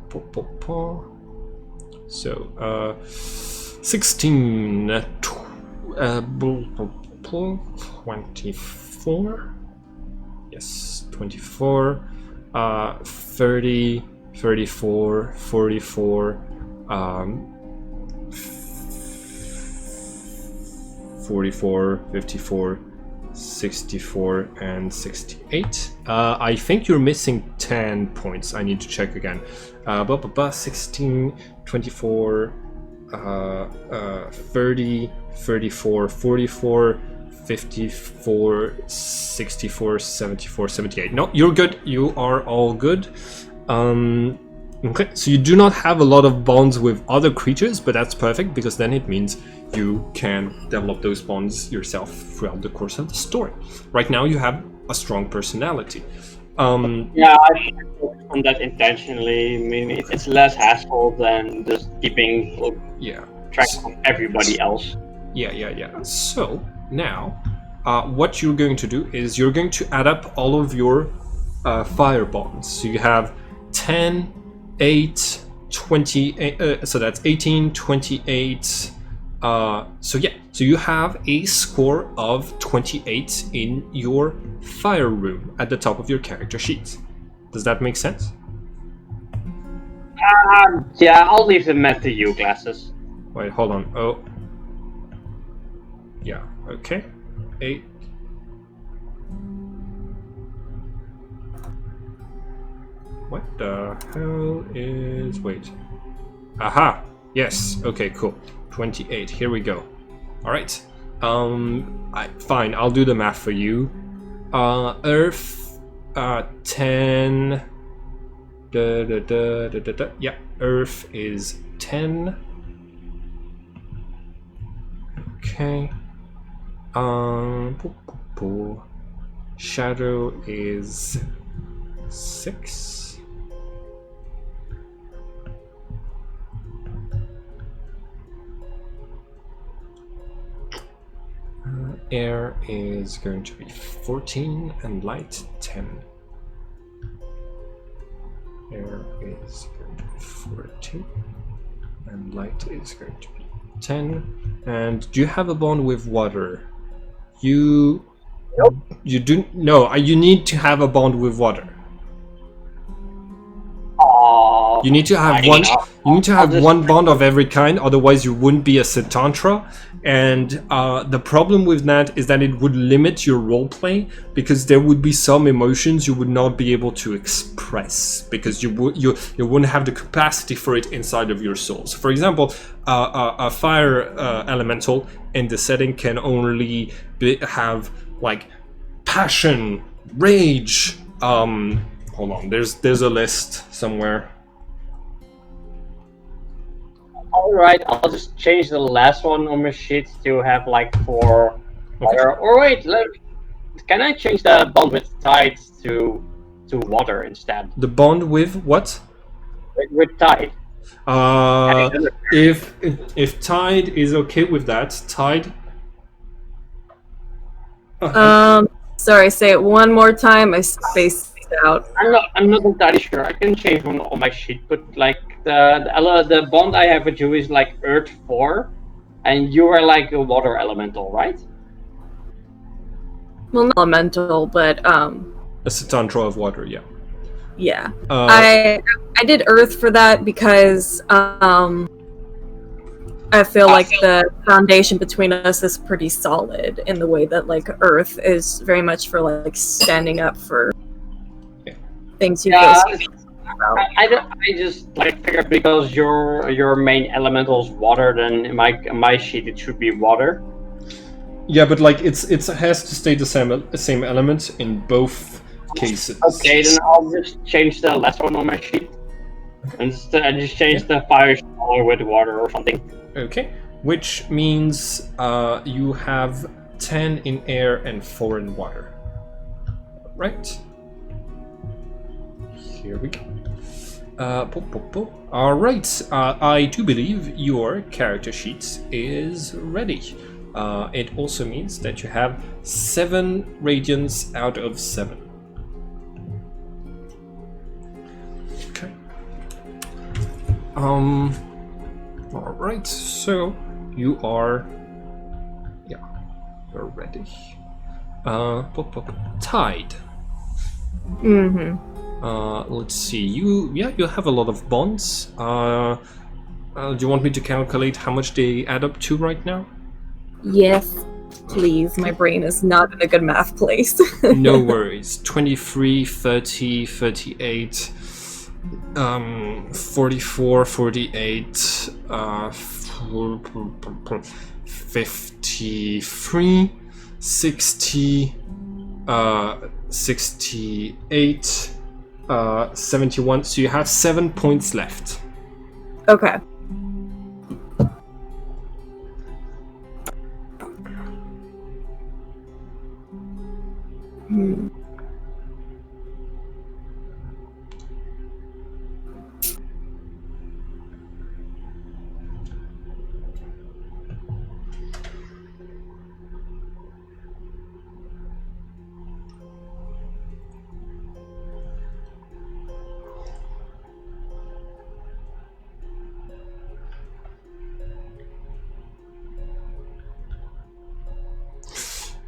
So 16 24. Yes, 24 30 34 44 44 54 64 and 68. I think you're missing 10 points. I need to check again. 16 24 30 34 44 54 64 74 78. No, you're good. You are all good. Okay, so you do not have a lot of bonds with other creatures, but that's perfect, because then it means you can develop those bonds yourself throughout the course of the story. Right now you have a strong personality. Yeah, I should focus on that intentionally. I mean, it's less hassle than just keeping track of everybody else. Yeah. So now, what you're going to do is you're going to add up all of your fire bonds. So you have 10, 8, 20, so that's 18, 28. So you have a score of 28 in your fire room at the top of your character sheet. Does that make sense? Yeah, I'll leave the math to you, Glasses. Wait, hold on. Oh. Yeah, okay. 8. What the hell is... Wait. Aha! Yes, okay, cool. 28, here we go. Alright. Fine, I'll do the math for you. Earth, 10... Yeah, Earth is 10. Okay. Shadow is 6. Air is going to be 14 and light 10. Air is going to be 14 and light is going to be 10. And do you have a bond with water? You do no. You need to have a bond with water. You need to have one. You need to have one bond of every kind. Otherwise, you wouldn't be a Setantra. And the problem with that is that it would limit your roleplay, because there would be some emotions you would not be able to express, because you wouldn't have the capacity for it inside of your soul. So, for example, a fire elemental in the setting can only have like passion, rage, hold on. There's a list somewhere. Alright, I'll just change the last one on my sheet to have like 4 water. Or wait, can I change the bond with tide to water instead? The bond with what? With tide. If Tide is okay with that, Tide. Sorry, say it one more time. I spaced out. I'm not entirely sure. I can change one on my sheet, but like the bond I have with you is like Earth 4, and you are like a water elemental, right? Well, not elemental, but A Satan of water, yeah. yeah. I did Earth for that because I feel like the foundation between us is pretty solid in the way that like Earth is very much for like standing up for things you feel about. I just like figured because your main elemental is water, then in my sheet it should be water. Yeah, but like it has to stay the same element in both cases. Okay, then I'll just change the last one on my sheet. And just change the fire color with water or something. Okay, which means you have 10 in air and 4 in water. Right. Here we go. All right. I do believe your character sheet is ready. It also means that you have 7 radiance out of 7. Okay. All right. So you are, you're ready. Tide. Mm-hmm. Let's see. You have a lot of bonds. Do you want me to calculate how much they add up to right now? Yes, please. My brain is not in a good math place. No worries. 23, 30, 38, 44, 48, 53, 60, 68, 71. So you have 7 points left. Okay.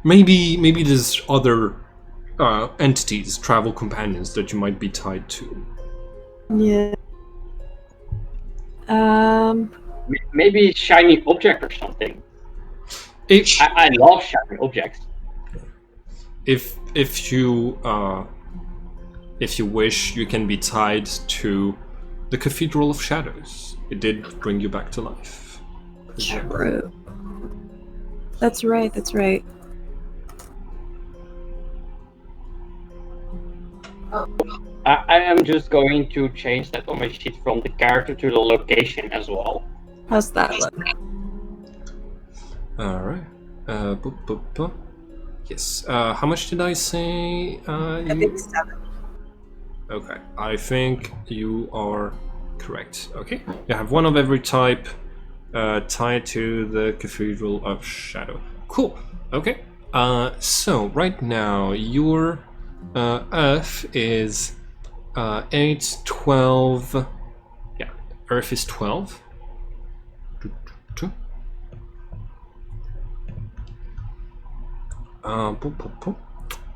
Maybe there's other entities, travel companions that you might be tied to. Yeah. Maybe shiny object or something. If I love shiny objects. if you wish, you can be tied to the Cathedral of Shadows. It did bring you back to life. True. That's right. That's right. I am just going to change that on my sheet from the character to the location as well. How's that look? All right. Yes. How much did I say? I think 7. Okay. I think you are correct. Okay. You have one of every type tied to the Cathedral of Shadow. Cool. Okay. So right now your Earth is 8, 12. Yeah, Earth is 12.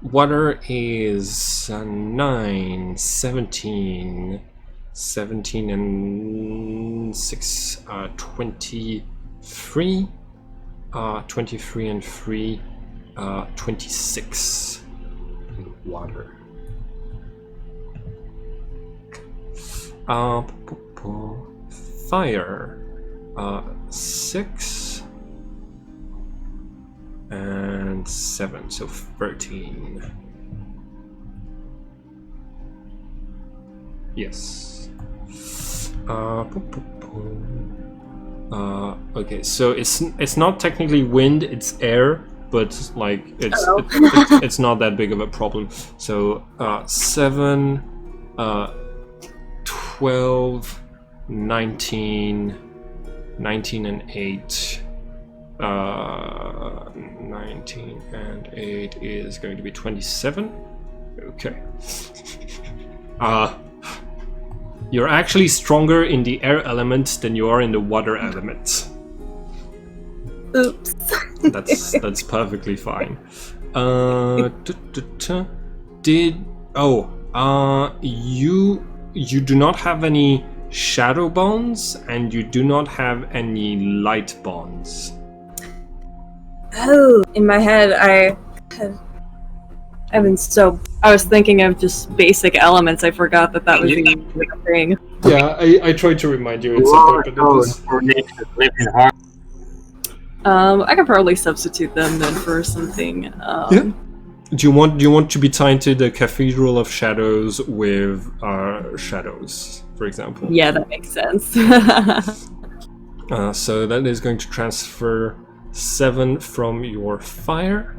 Water is 9, 17, 17 and 6, 23, 23 and 3, 26 in water. Fire, 6 and 7, so 13. Yes. Okay, so it's not technically wind, it's air, but like it's not that big of a problem. So 7, 12, 19, 19 and 8. 19 and 8 is going to be 27. Okay. You're actually stronger in the air element than you are in the water element. Oops. That's perfectly fine. You do not have any shadow bonds, and you do not have any light bonds. Oh, in my head, I was thinking of just basic elements. I forgot that was even a thing. Yeah, I tried to remind you. It's important. For nature, live in harmony. I could probably substitute them then for something. Yeah. Do you want to be tied to the Cathedral of Shadows with shadows, for example? Yeah, that makes sense. So that is going to transfer 7 from your fire.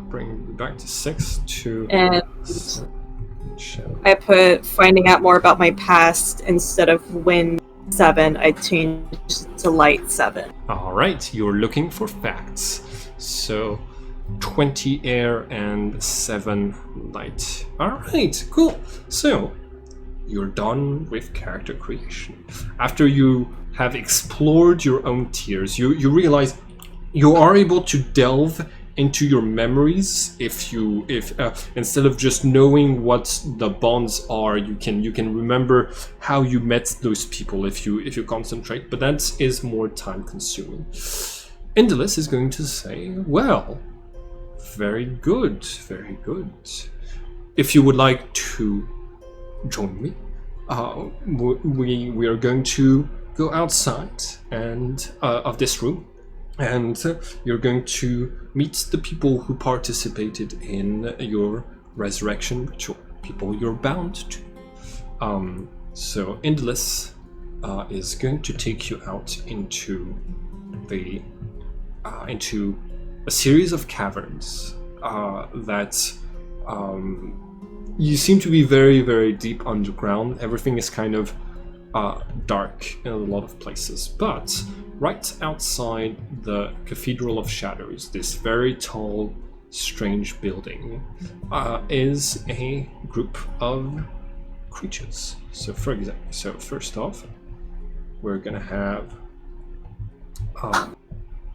Bring you back to 6 to. And shadow. I put finding out more about my past instead of wind 7. I changed to light 7. All right, you're looking for facts. So 20 air and 7 light. All right, cool. So you're done with character creation. After you have explored your own tiers, you realize you are able to delve into your memories if instead of just knowing what the bonds are, you can remember how you met those people if you concentrate, but that is more time consuming. Indolus is going to say, well, very good. If you would like to join me, we are going to go outside and of this room, and you're going to meet the people who participated in your resurrection ritual, people you're bound to. So Indolus is going to take you out into into a series of caverns that you seem to be very, very deep underground. Everything is kind of dark in a lot of places, but right outside the Cathedral of Shadows, this very tall, strange building, is a group of creatures. So first off, we're gonna have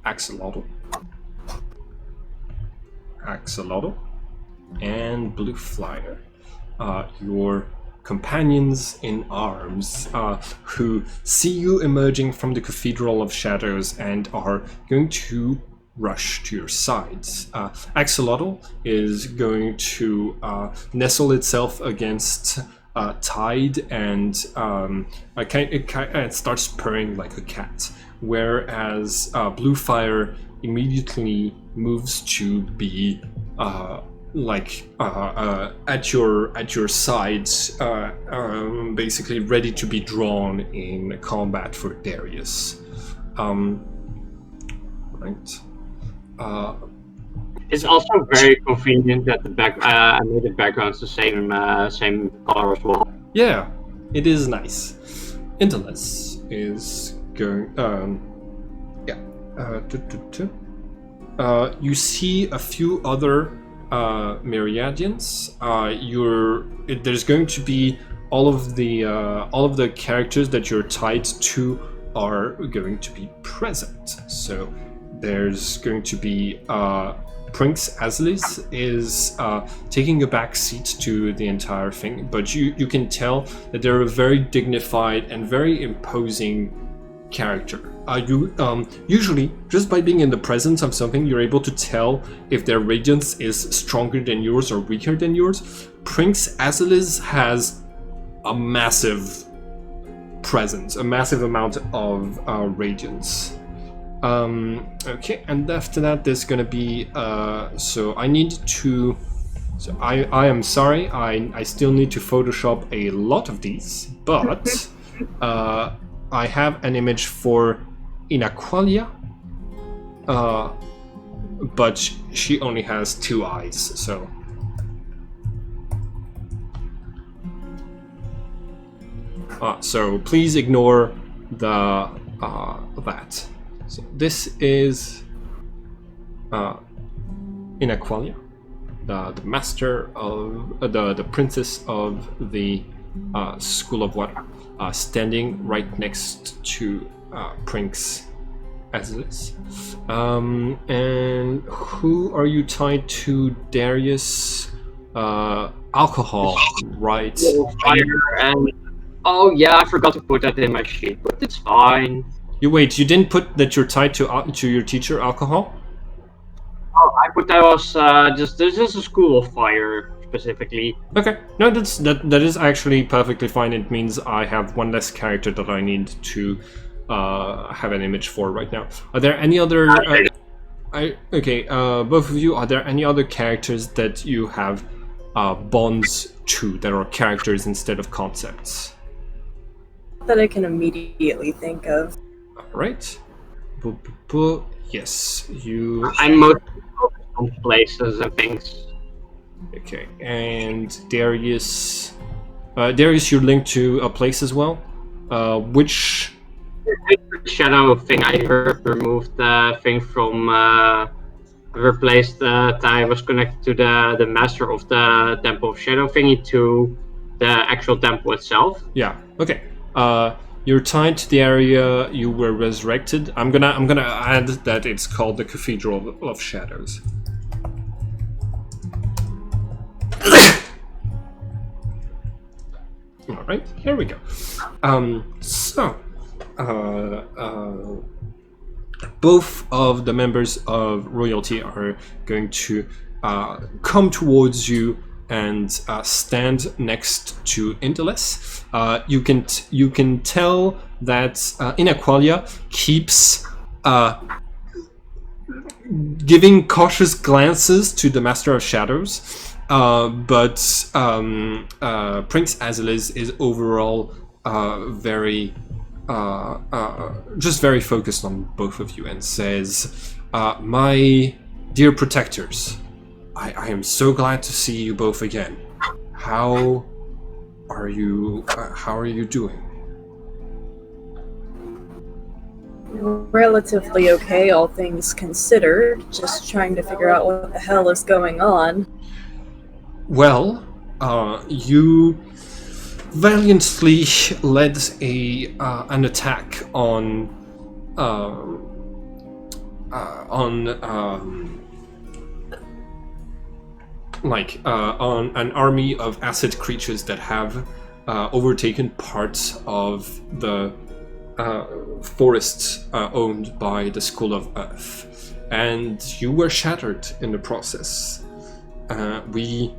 Axolotl, and Blue Flyer, your companions in arms, who see you emerging from the Cathedral of Shadows and are going to rush to your sides. Axolotl is going to nestle itself against Tide and it starts purring like a cat, whereas Blue Fire immediately moves to be at your sides, basically ready to be drawn in combat for Darius. Right. It's also very convenient that I made the backgrounds the same color as well. Yeah, it is nice. Indolus is going. You see a few other Myriadians. There's going to be all of the characters that you're tied to are going to be present. So there's going to be Prince Azalis is taking a back seat to the entire thing, but you can tell that they're a very dignified and very imposing character. Usually, just by being in the presence of something, you're able to tell if their radiance is stronger than yours or weaker than yours. Prince Azalis has a massive presence, a massive amount of radiance. Okay, and after that there's gonna be so I need to So I am sorry, I still need to Photoshop a lot of these, but I have an image for Inaqualia, but she only has 2 eyes, so... so please ignore the that. So this is Inaqualia, the master of the princess of the School of Water, standing right next to Prince Azilis. And who are you tied to? Darius? Alcohol, right? Fire and oh yeah, I forgot to put that in my sheet, but it's fine. You didn't put that you're tied to your teacher, Alcohol? Oh, I put that was this is a school of fire specifically. Okay, no, that is actually perfectly fine. It means I have one less character that I need to have an image for right now. Are there any other? Both of you. Are there any other characters that you have bonds to that are characters instead of concepts? That I can immediately think of. All right. Yes, you. I'm mostly focused on places and things. Okay, and Darius. Darius, you're linked to a place as well. Which? Shadow thing. I removed the thing from. Replaced that I was connected to the master of the Temple of Shadow thingy to the actual temple itself. Yeah. Okay. You're tied to the area you were resurrected. I'm gonna add that it's called the Cathedral of Shadows. All right. Here we go. Both of the members of royalty are going to come towards you and stand next to Indeles. You can tell that Inaqualia keeps giving cautious glances to the Master of Shadows, but Prince Azilis is overall very just very focused on both of you and says, my dear protectors, I am so glad to see you both again. How are you doing? Relatively okay, all things considered. Just trying to figure out what the hell is going on. Well, you valiantly led an attack on an army of acid creatures that have overtaken parts of the forests owned by the School of Earth, and you were shattered in the process. We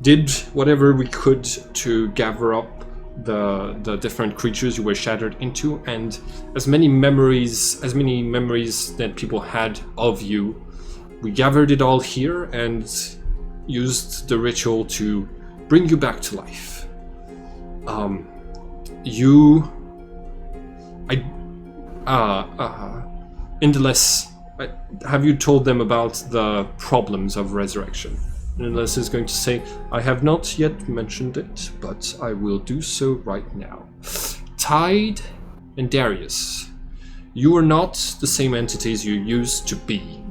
did whatever we could to gather up the different creatures you were shattered into, and as many memories that people had of you, we gathered it all here and used the ritual to bring you back to life. Indeles, have you told them about the problems of resurrection? Indeles is going to say, I have not yet mentioned it, but I will do so right now. Tide and Darius, you are not the same entities you used to be.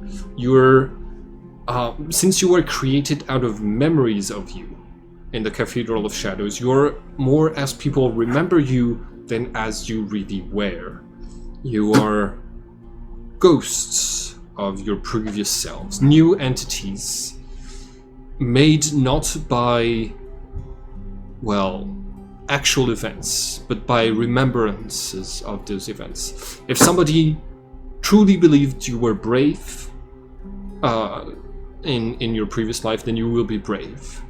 Since you were created out of memories of you in the Cathedral of Shadows, you're more as people remember you than as you really were. You are ghosts of your previous selves, new entities made not by, actual events, but by remembrances of those events. If somebody truly believed you were brave in your previous life, then you will be brave.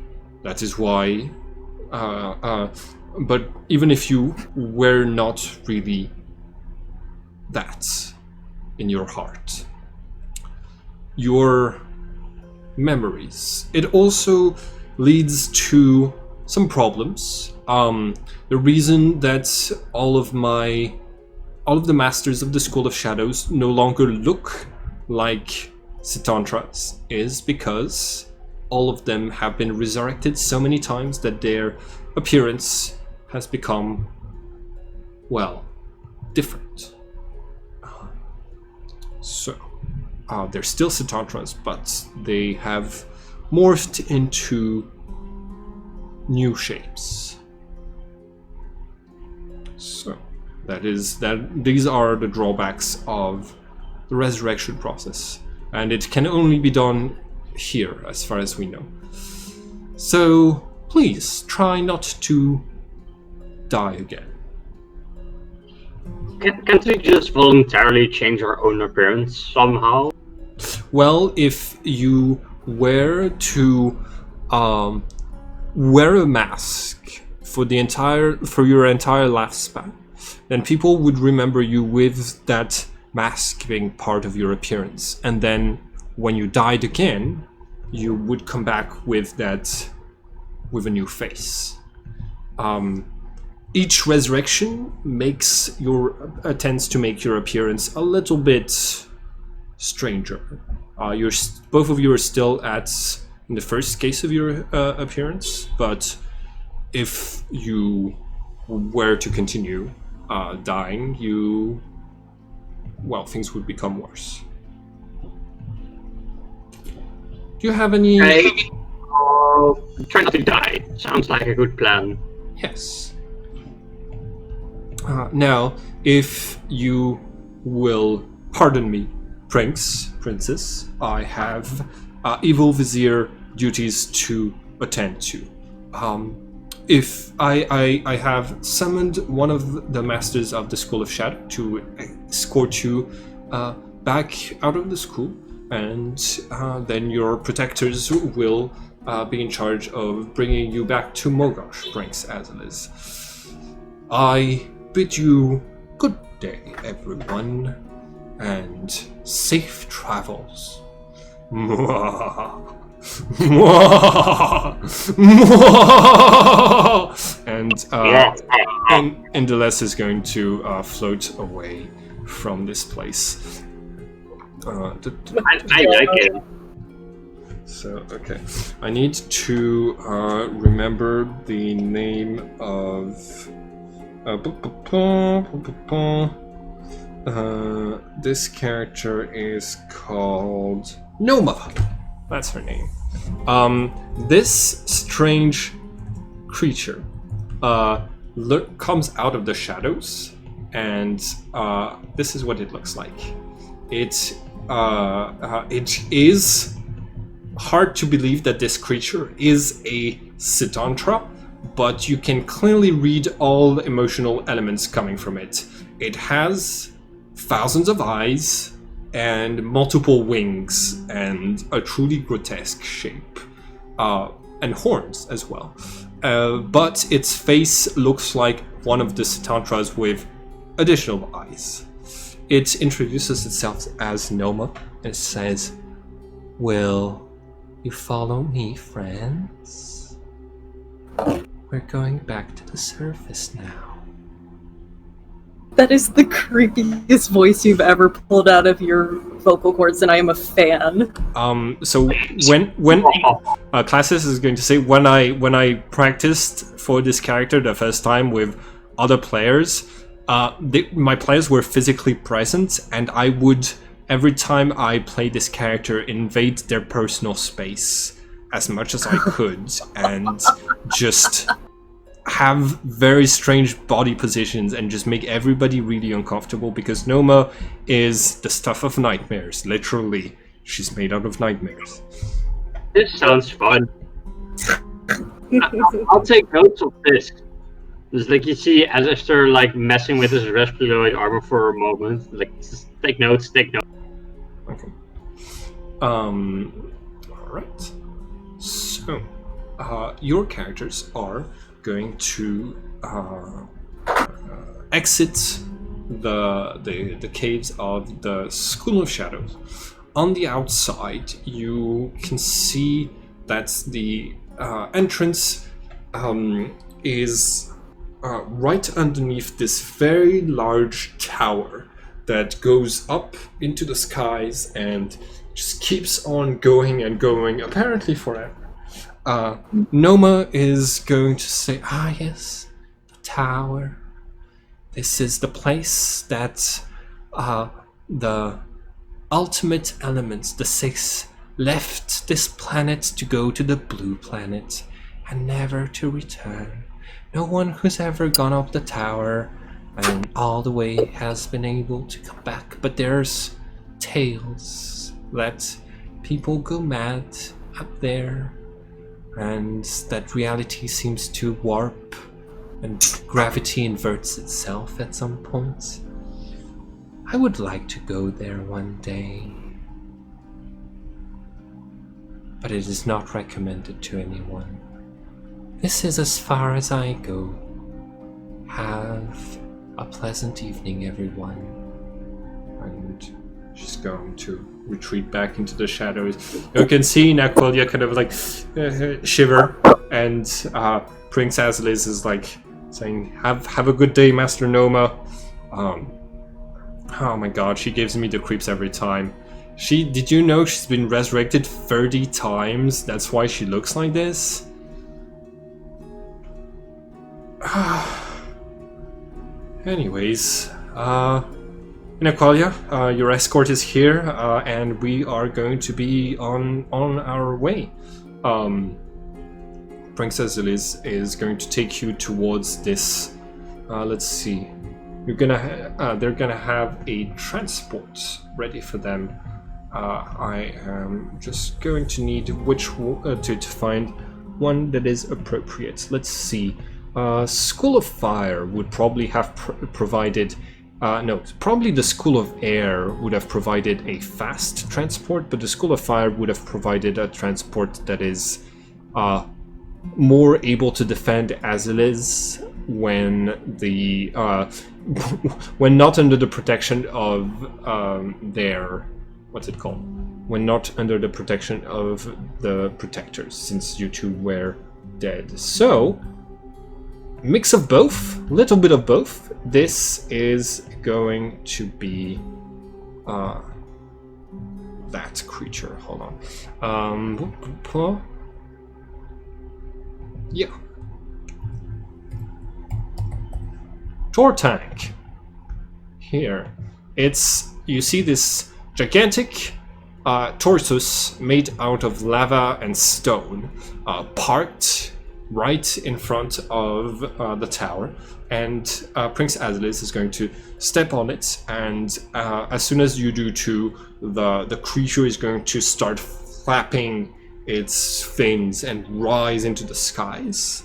That is why, but even if you were not really that in your heart, your memories. It also leads to some problems. The reason that all of the masters of the School of Shadows no longer look like Sitantras is because all of them have been resurrected so many times that their appearance has become, well, different. They're still Sitantras, but they have morphed into new shapes. So these are the drawbacks of the resurrection process, and it can only be done here, as far as we know. So please try not to die again. Can't we just voluntarily change our own appearance somehow? Well, if you were to wear a mask for your entire lifespan, then people would remember you with that mask being part of your appearance. And then when you died again, you would come back with a new face. Each resurrection tends to make your appearance a little bit stranger. Both of you are still in the first case of your appearance, but if you were to continue dying, things would become worse. Do you have any? Try not to die. Sounds like a good plan. Yes. Now, if you will pardon me, Princess, I have evil vizier duties to attend to. If I have summoned one of the masters of the School of Shadow to escort you back out of the school, and then your protectors will be in charge of bringing you back to Mogosh, Prince Azilis. I bid you good day, everyone, and safe travels. And Indeles is going to float away from this place. I like it. So, okay. I need to remember the name of... this character is called Noma. That's her name. This strange creature comes out of the shadows, and this is what it looks like. It is hard to believe that this creature is a Sitantra, but you can clearly read all the emotional elements coming from it. It has thousands of eyes and multiple wings and a truly grotesque shape, and horns as well. But its face looks like one of the Sitantras with additional eyes. It introduces itself as Noma and says, "Will you follow me, friends? We're going back to the surface now." That is the creepiest voice you've ever pulled out of your vocal cords, and I am a fan. So when Classis is going to say, when I practiced for this character the first time with other players, my players were physically present, and I would, every time I played this character, invade their personal space as much as I could, and just have very strange body positions and just make everybody really uncomfortable, because Noma is the stuff of nightmares. Literally, she's made out of nightmares. This sounds fun. I'll take notes of this. It's like you see Alistair like messing with his Respiloid armor for a moment. Like, just take notes. Okay. Alright. So, your characters are going to exit the caves of the School of Shadows. on the outside, you can see that the entrance is right underneath this very large tower that goes up into the skies and just keeps on going and going, apparently forever. Noma is going to say, yes, the tower. This is the place that the ultimate elements, the six, left this planet to go to the blue planet and never to return. No one who's ever gone up the tower and all the way has been able to come back. But there's tales that people go mad up there, and that reality seems to warp and gravity inverts itself at some point. I would like to go there one day, but it is not recommended to anyone. This is as far as I go. Have a pleasant evening, everyone. And she's going to retreat back into the shadows. You can see Naqualia kind of like shiver, and Prince Azliz is like saying, have a good day, Master Noma. Oh my god, she gives me the creeps every time. Did you know she's been resurrected 30 times? That's why she looks like this? Anyways, Inaqualia, your escort is here, and we are going to be on our way. Princess Liz is going to take you towards this. Let's see. They're gonna have a transport ready for them. I am just going to need to find one that is appropriate. Let's see. School of Fire would probably have provided. Probably the School of Air would have provided a fast transport, but the School of Fire would have provided a transport that is more able to defend Azilis when when not under the protection of their when not under the protection of the protectors, since you two were dead. So mix of both, little bit of both. This is going to be that creature. Hold on. Yeah. Tor tank. Here. You see this gigantic tortoise made out of lava and stone, parked right in front of the tower, and Prince Azlis is going to step on it, and as soon as you do too, the creature is going to start flapping its fins and rise into the skies.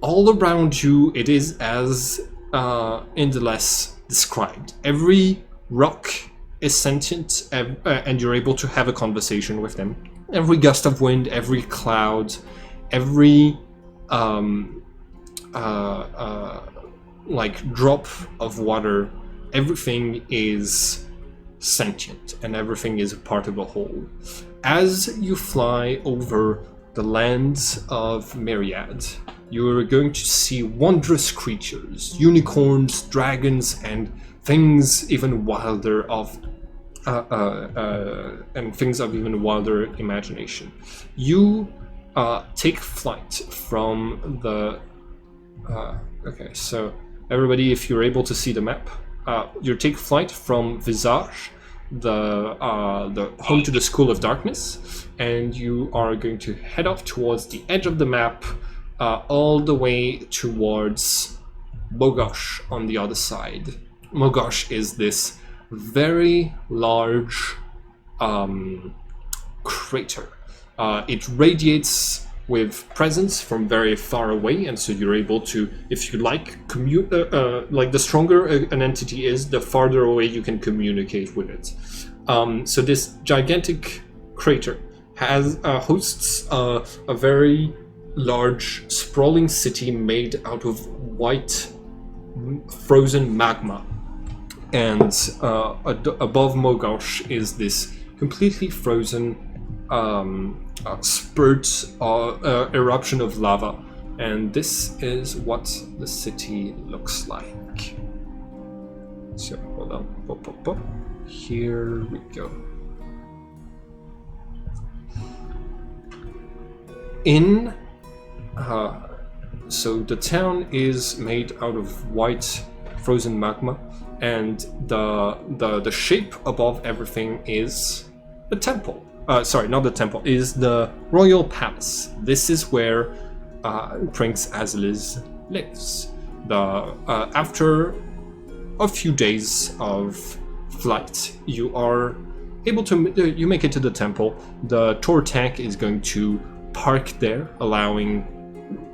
All around you, it is as Indeles described. Every rock is sentient, and you're able to have a conversation with them. Every gust of wind, every cloud, every drop of water, everything is sentient, and everything is a part of a whole. As you fly over the lands of Myriad, you're going to see wondrous creatures, unicorns, dragons, and things even wilder even wilder imagination. You take flight from the. Okay, so everybody, if you're able to see the map, you take flight from Visage, the home to the School of Darkness, and you are going to head off towards the edge of the map, all the way towards Mogosh on the other side. Mogosh is this very large crater. It radiates with presence from very far away, and so you're able to, if you like, the stronger an entity is, the farther away you can communicate with it. So this gigantic crater hosts a very large, sprawling city made out of white, frozen magma. and above Mogosh is this completely frozen spurt eruption of lava, and this is what the city looks like. So hold on, here we go. So the town is made out of white frozen magma, and the shape above everything is the temple. Sorry, not the temple, is the royal palace. This is where Prince Azliz lives. After a few days of flight, you are able to you make it to the temple. The tour tank is going to park there, allowing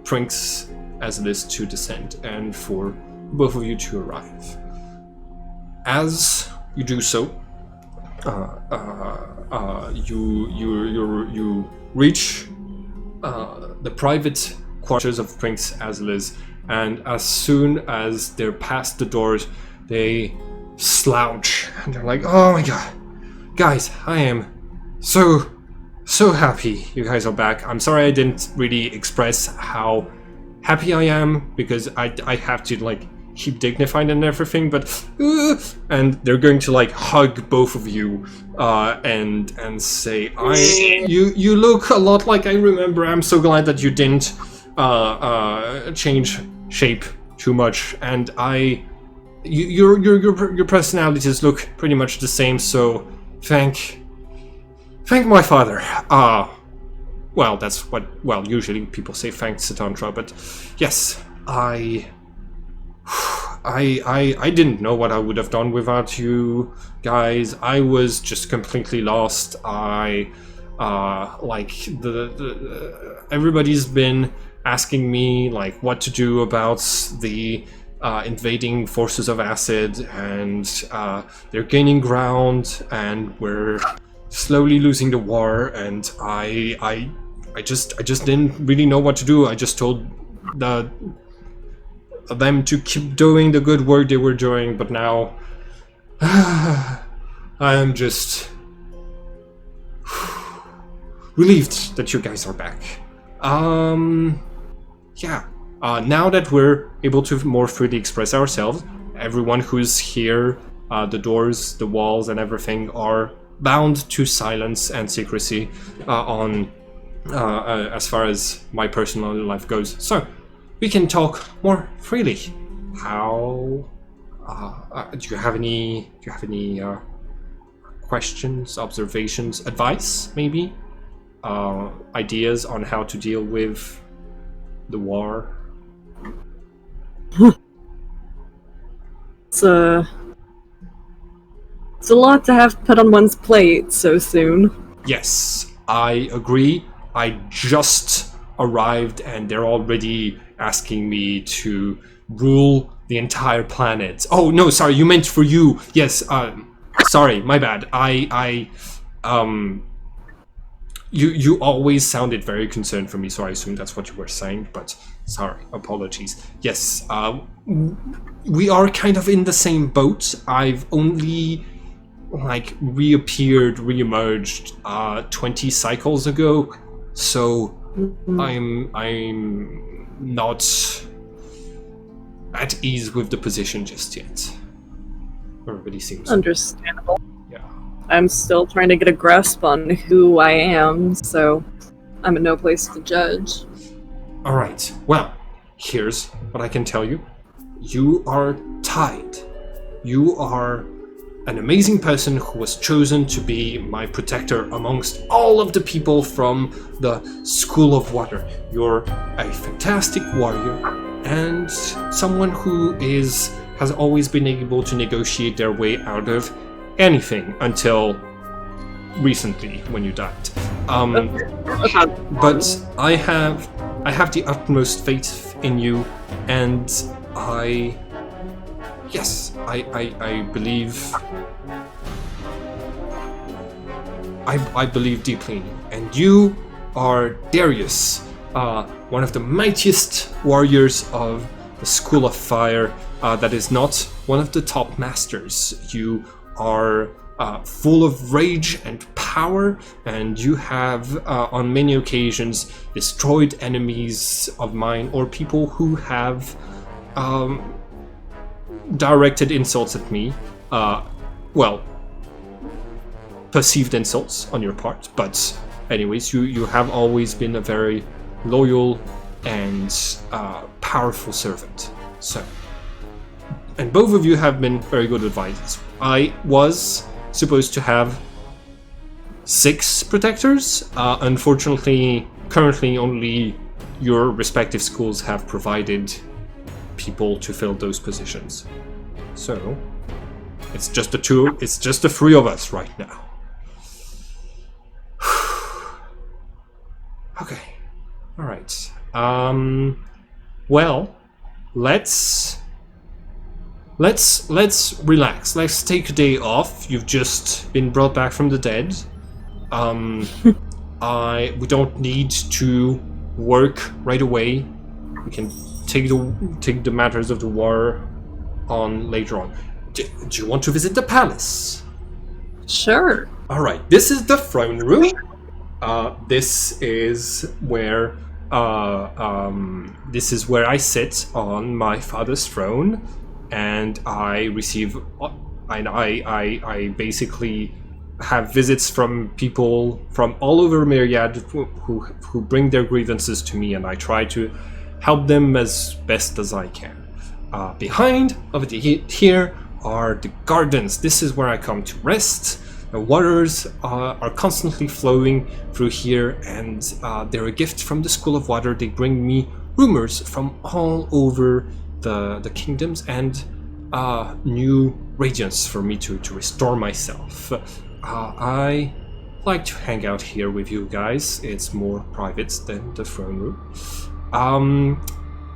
Prince Azliz to descend and for both of you to arrive. As you do so, you reach the private quarters of Prince Azliz, and as soon as they're past the doors, they slouch and they're like, "Oh my god, guys, I am so happy you guys are back. I'm sorry I didn't really express how happy I am because I have to like keep dignified and everything, but and they're going to like hug both of you and say, you look a lot like I remember. I'm so glad that you didn't change shape too much, and your personalities look pretty much the same, so thank my father. Well, that's what, usually people say thanks Satantra, but yes, I didn't know what I would have done without you guys. I was just completely lost. Everybody's been asking me like what to do about the invading forces of Acid, and they're gaining ground, and we're slowly losing the war, and I just didn't really know what to do. I just told them to keep doing the good work they were doing, but now I am just relieved that you guys are back. Now that we're able to more freely express ourselves, everyone who's here, the doors, the walls, and everything are bound to silence and secrecy as far as my personal life goes. So we can talk more freely. How do you have any questions, observations, advice, maybe ideas on how to deal with the war? It's a lot to have put on one's plate so soon. Yes, I agree. I just arrived and they're already asking me to rule the entire planet. Oh no, sorry, you meant for you. Yes, sorry, my bad. You always sounded very concerned for me, so I assume that's what you were saying, but sorry, apologies. Yes, we are kind of in the same boat. I've only reemerged 20 cycles ago, so I'm not at ease with the position just yet. Everybody seems understandable. Yeah. I'm still trying to get a grasp on who I am, so I'm in no place to judge. Alright, well, here's what I can tell you. You are tied. You are an amazing person who was chosen to be my protector amongst all of the people from the School of Water. You're a fantastic warrior and someone who has always been able to negotiate their way out of anything until recently when you died. But I have the utmost faith in you, and I believe I believe deeply in you. And you are Darius, one of the mightiest warriors of the School of Fire. that is not one of the top masters. You are full of rage and power, and you have on many occasions destroyed enemies of mine or people who have directed insults at me. Well, perceived insults on your part, but anyways, you have always been a very loyal and powerful servant. So, and both of you have been very good advisors. I was supposed to have 6 protectors. Unfortunately, currently only your respective schools have provided people to fill those positions. So, it's just the 2, it's just the 3 of us right now. Okay. All right. Well, let's relax. Let's take a day off. You've just been brought back from the dead. We don't need to work right away. We can take the matters of the war on later on. Do you want to visit the palace? Sure. All right. This is the throne room. This is where I sit on my father's throne, and I receive, and I basically have visits from people from all over Myriad who bring their grievances to me, and I try to help them as best as I can. Behind over here are the gardens. This is where I come to rest. The waters are constantly flowing through here, and they're a gift from the School of Water. They bring me rumors from all over the kingdoms and new radiance for me to restore myself. I like to hang out here with you guys. It's more private than the throne room.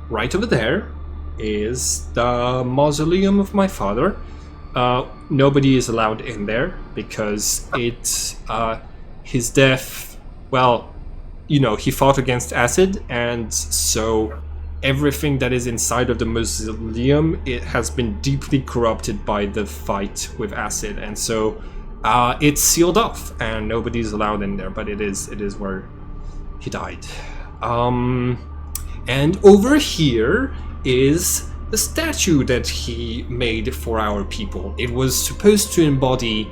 Right over there is the mausoleum of my father. Nobody is allowed in there because his death, well, he fought against acid, and so everything that is inside of the mausoleum, it has been deeply corrupted by the fight with acid, and so it's sealed off and nobody's allowed in there, but it is where he died. And over here is the statue that he made for our people. It was supposed to embody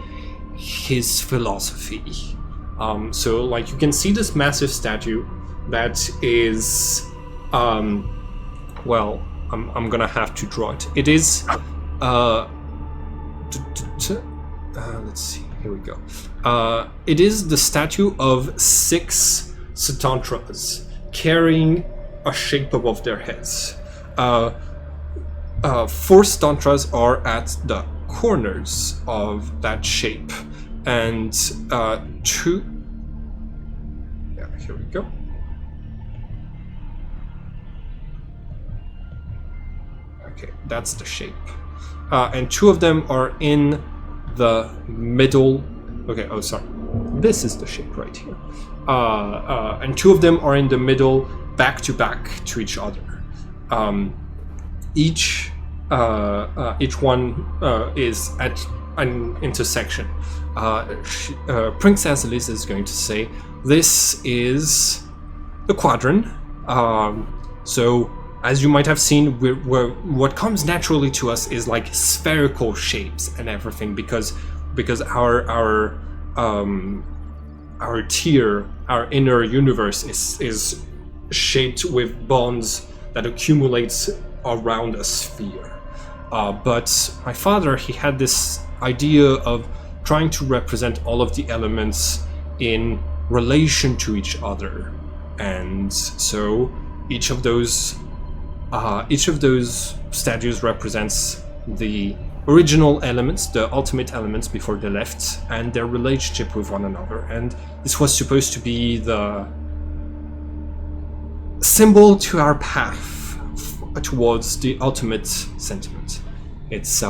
his philosophy. So, like, you can see this massive statue that is, well, I'm gonna have to draw it. It is, let's see, here we go. It is the statue of 6 Satantras carrying a shape above their heads. 4 Satantras are at the corners of that shape, and 2. Yeah, here we go. Okay, that's the shape, and 2 of them are in the middle. Okay, oh sorry, this is the shape right here, and 2 of them are in the middle, back to each other. Each one is at an intersection. Princess Liz is going to say this is the quadrant. So, as you might have seen, what comes naturally to us is like spherical shapes and everything, because our tier, our inner universe is shaped with bonds that accumulates around a sphere. But my father, he had this idea of trying to represent all of the elements in relation to each other, and so each of those statues represents the original elements, the ultimate elements before they left, and their relationship with one another. And this was supposed to be the symbol to our path towards the ultimate sentiment. It's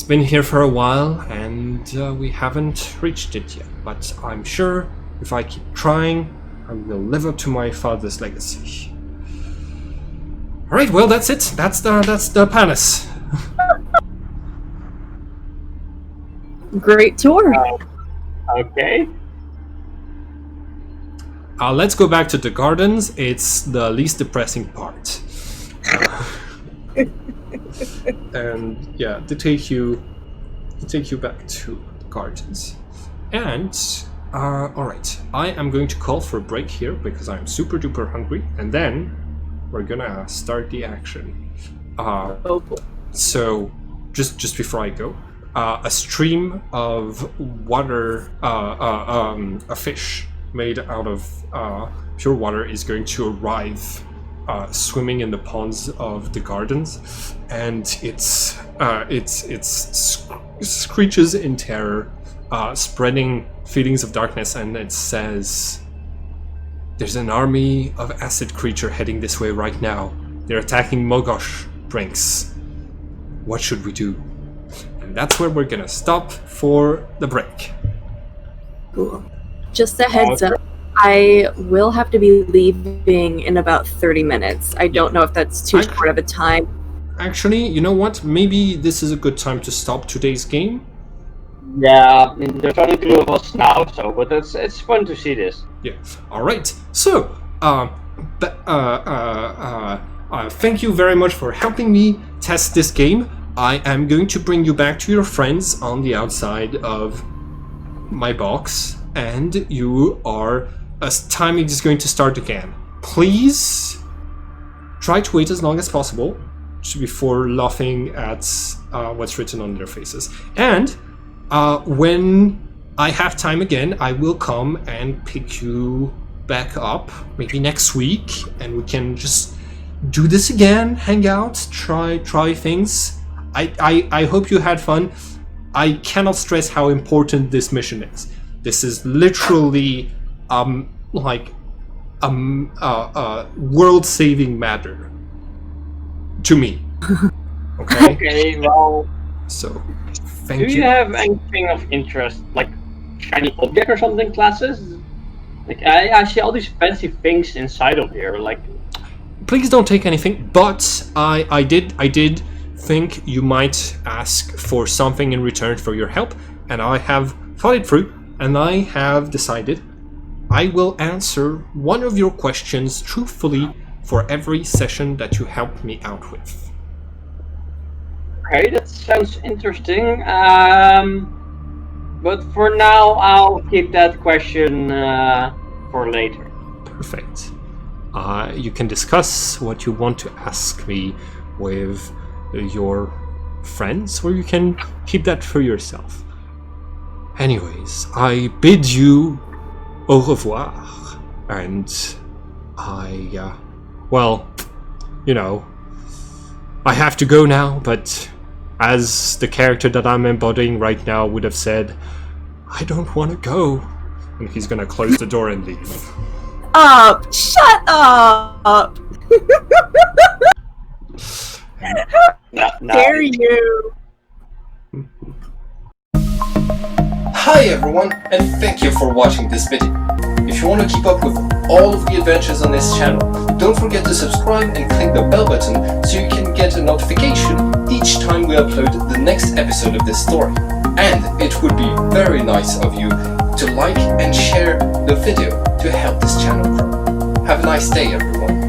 been here for a while, and we haven't reached it yet, but I'm sure if I keep trying, I will live up to my father's legacy. All right, well, that's it. That's the palace. Great tour. Okay. Let's go back to the gardens. It's the least depressing part. And yeah, to take you back to the gardens. And all right, I am going to call for a break here because I'm super duper hungry, and then we're gonna start the action. Oh boy. So, just before I go, a stream of water, a fish made out of pure water is going to arrive, swimming in the ponds of the gardens, and it screeches in terror, spreading feelings of darkness, and it says, "There's an army of acid creature heading this way right now. They're attacking Mogosh Brinks. What should we do?" And that's where we're gonna stop for the break. Cool. Just a heads up, I will have to be leaving in about 30 minutes. I don't know if that's too short of a time. Actually, you know what? Maybe this is a good time to stop today's game. Yeah, there's only two of us now, so but it's fun to see this. Yeah. All right. So, thank you very much for helping me test this game. I am going to bring you back to your friends on the outside of my box, and you are, as time is going to start again. Please try to wait as long as possible before laughing at what's written on their faces. And when I have time again, I will come and pick you back up, maybe next week, and we can just do this again, hang out, try things. I hope you had fun. I cannot stress how important this mission is. This is literally world-saving matter to me. Okay. Okay, well, So, thank you. do you have anything of interest, like shiny object or something, classes? Like I see all these fancy things inside of here, like. Please don't take anything, but I did think you might ask for something in return for your help, and I have thought it through, and I have decided I will answer one of your questions truthfully for every session that you help me out with. Okay, that sounds interesting. But for now, I'll keep that question for later. Perfect. You can discuss what you want to ask me with your friends, or you can keep that for yourself. Anyways, I bid you au revoir, and well, you know, I have to go now, but as the character that I'm embodying right now would have said, I don't want to go. And he's gonna close the door and leave. Up! Shut up! No. Dare you? Hi everyone, and thank you for watching this video. If you want to keep up with all of the adventures on this channel, don't forget to subscribe and click the bell button so you can get a notification each time we upload the next episode of this story. And it would be very nice of you to like and share the video to help this channel grow. Have a nice day everyone.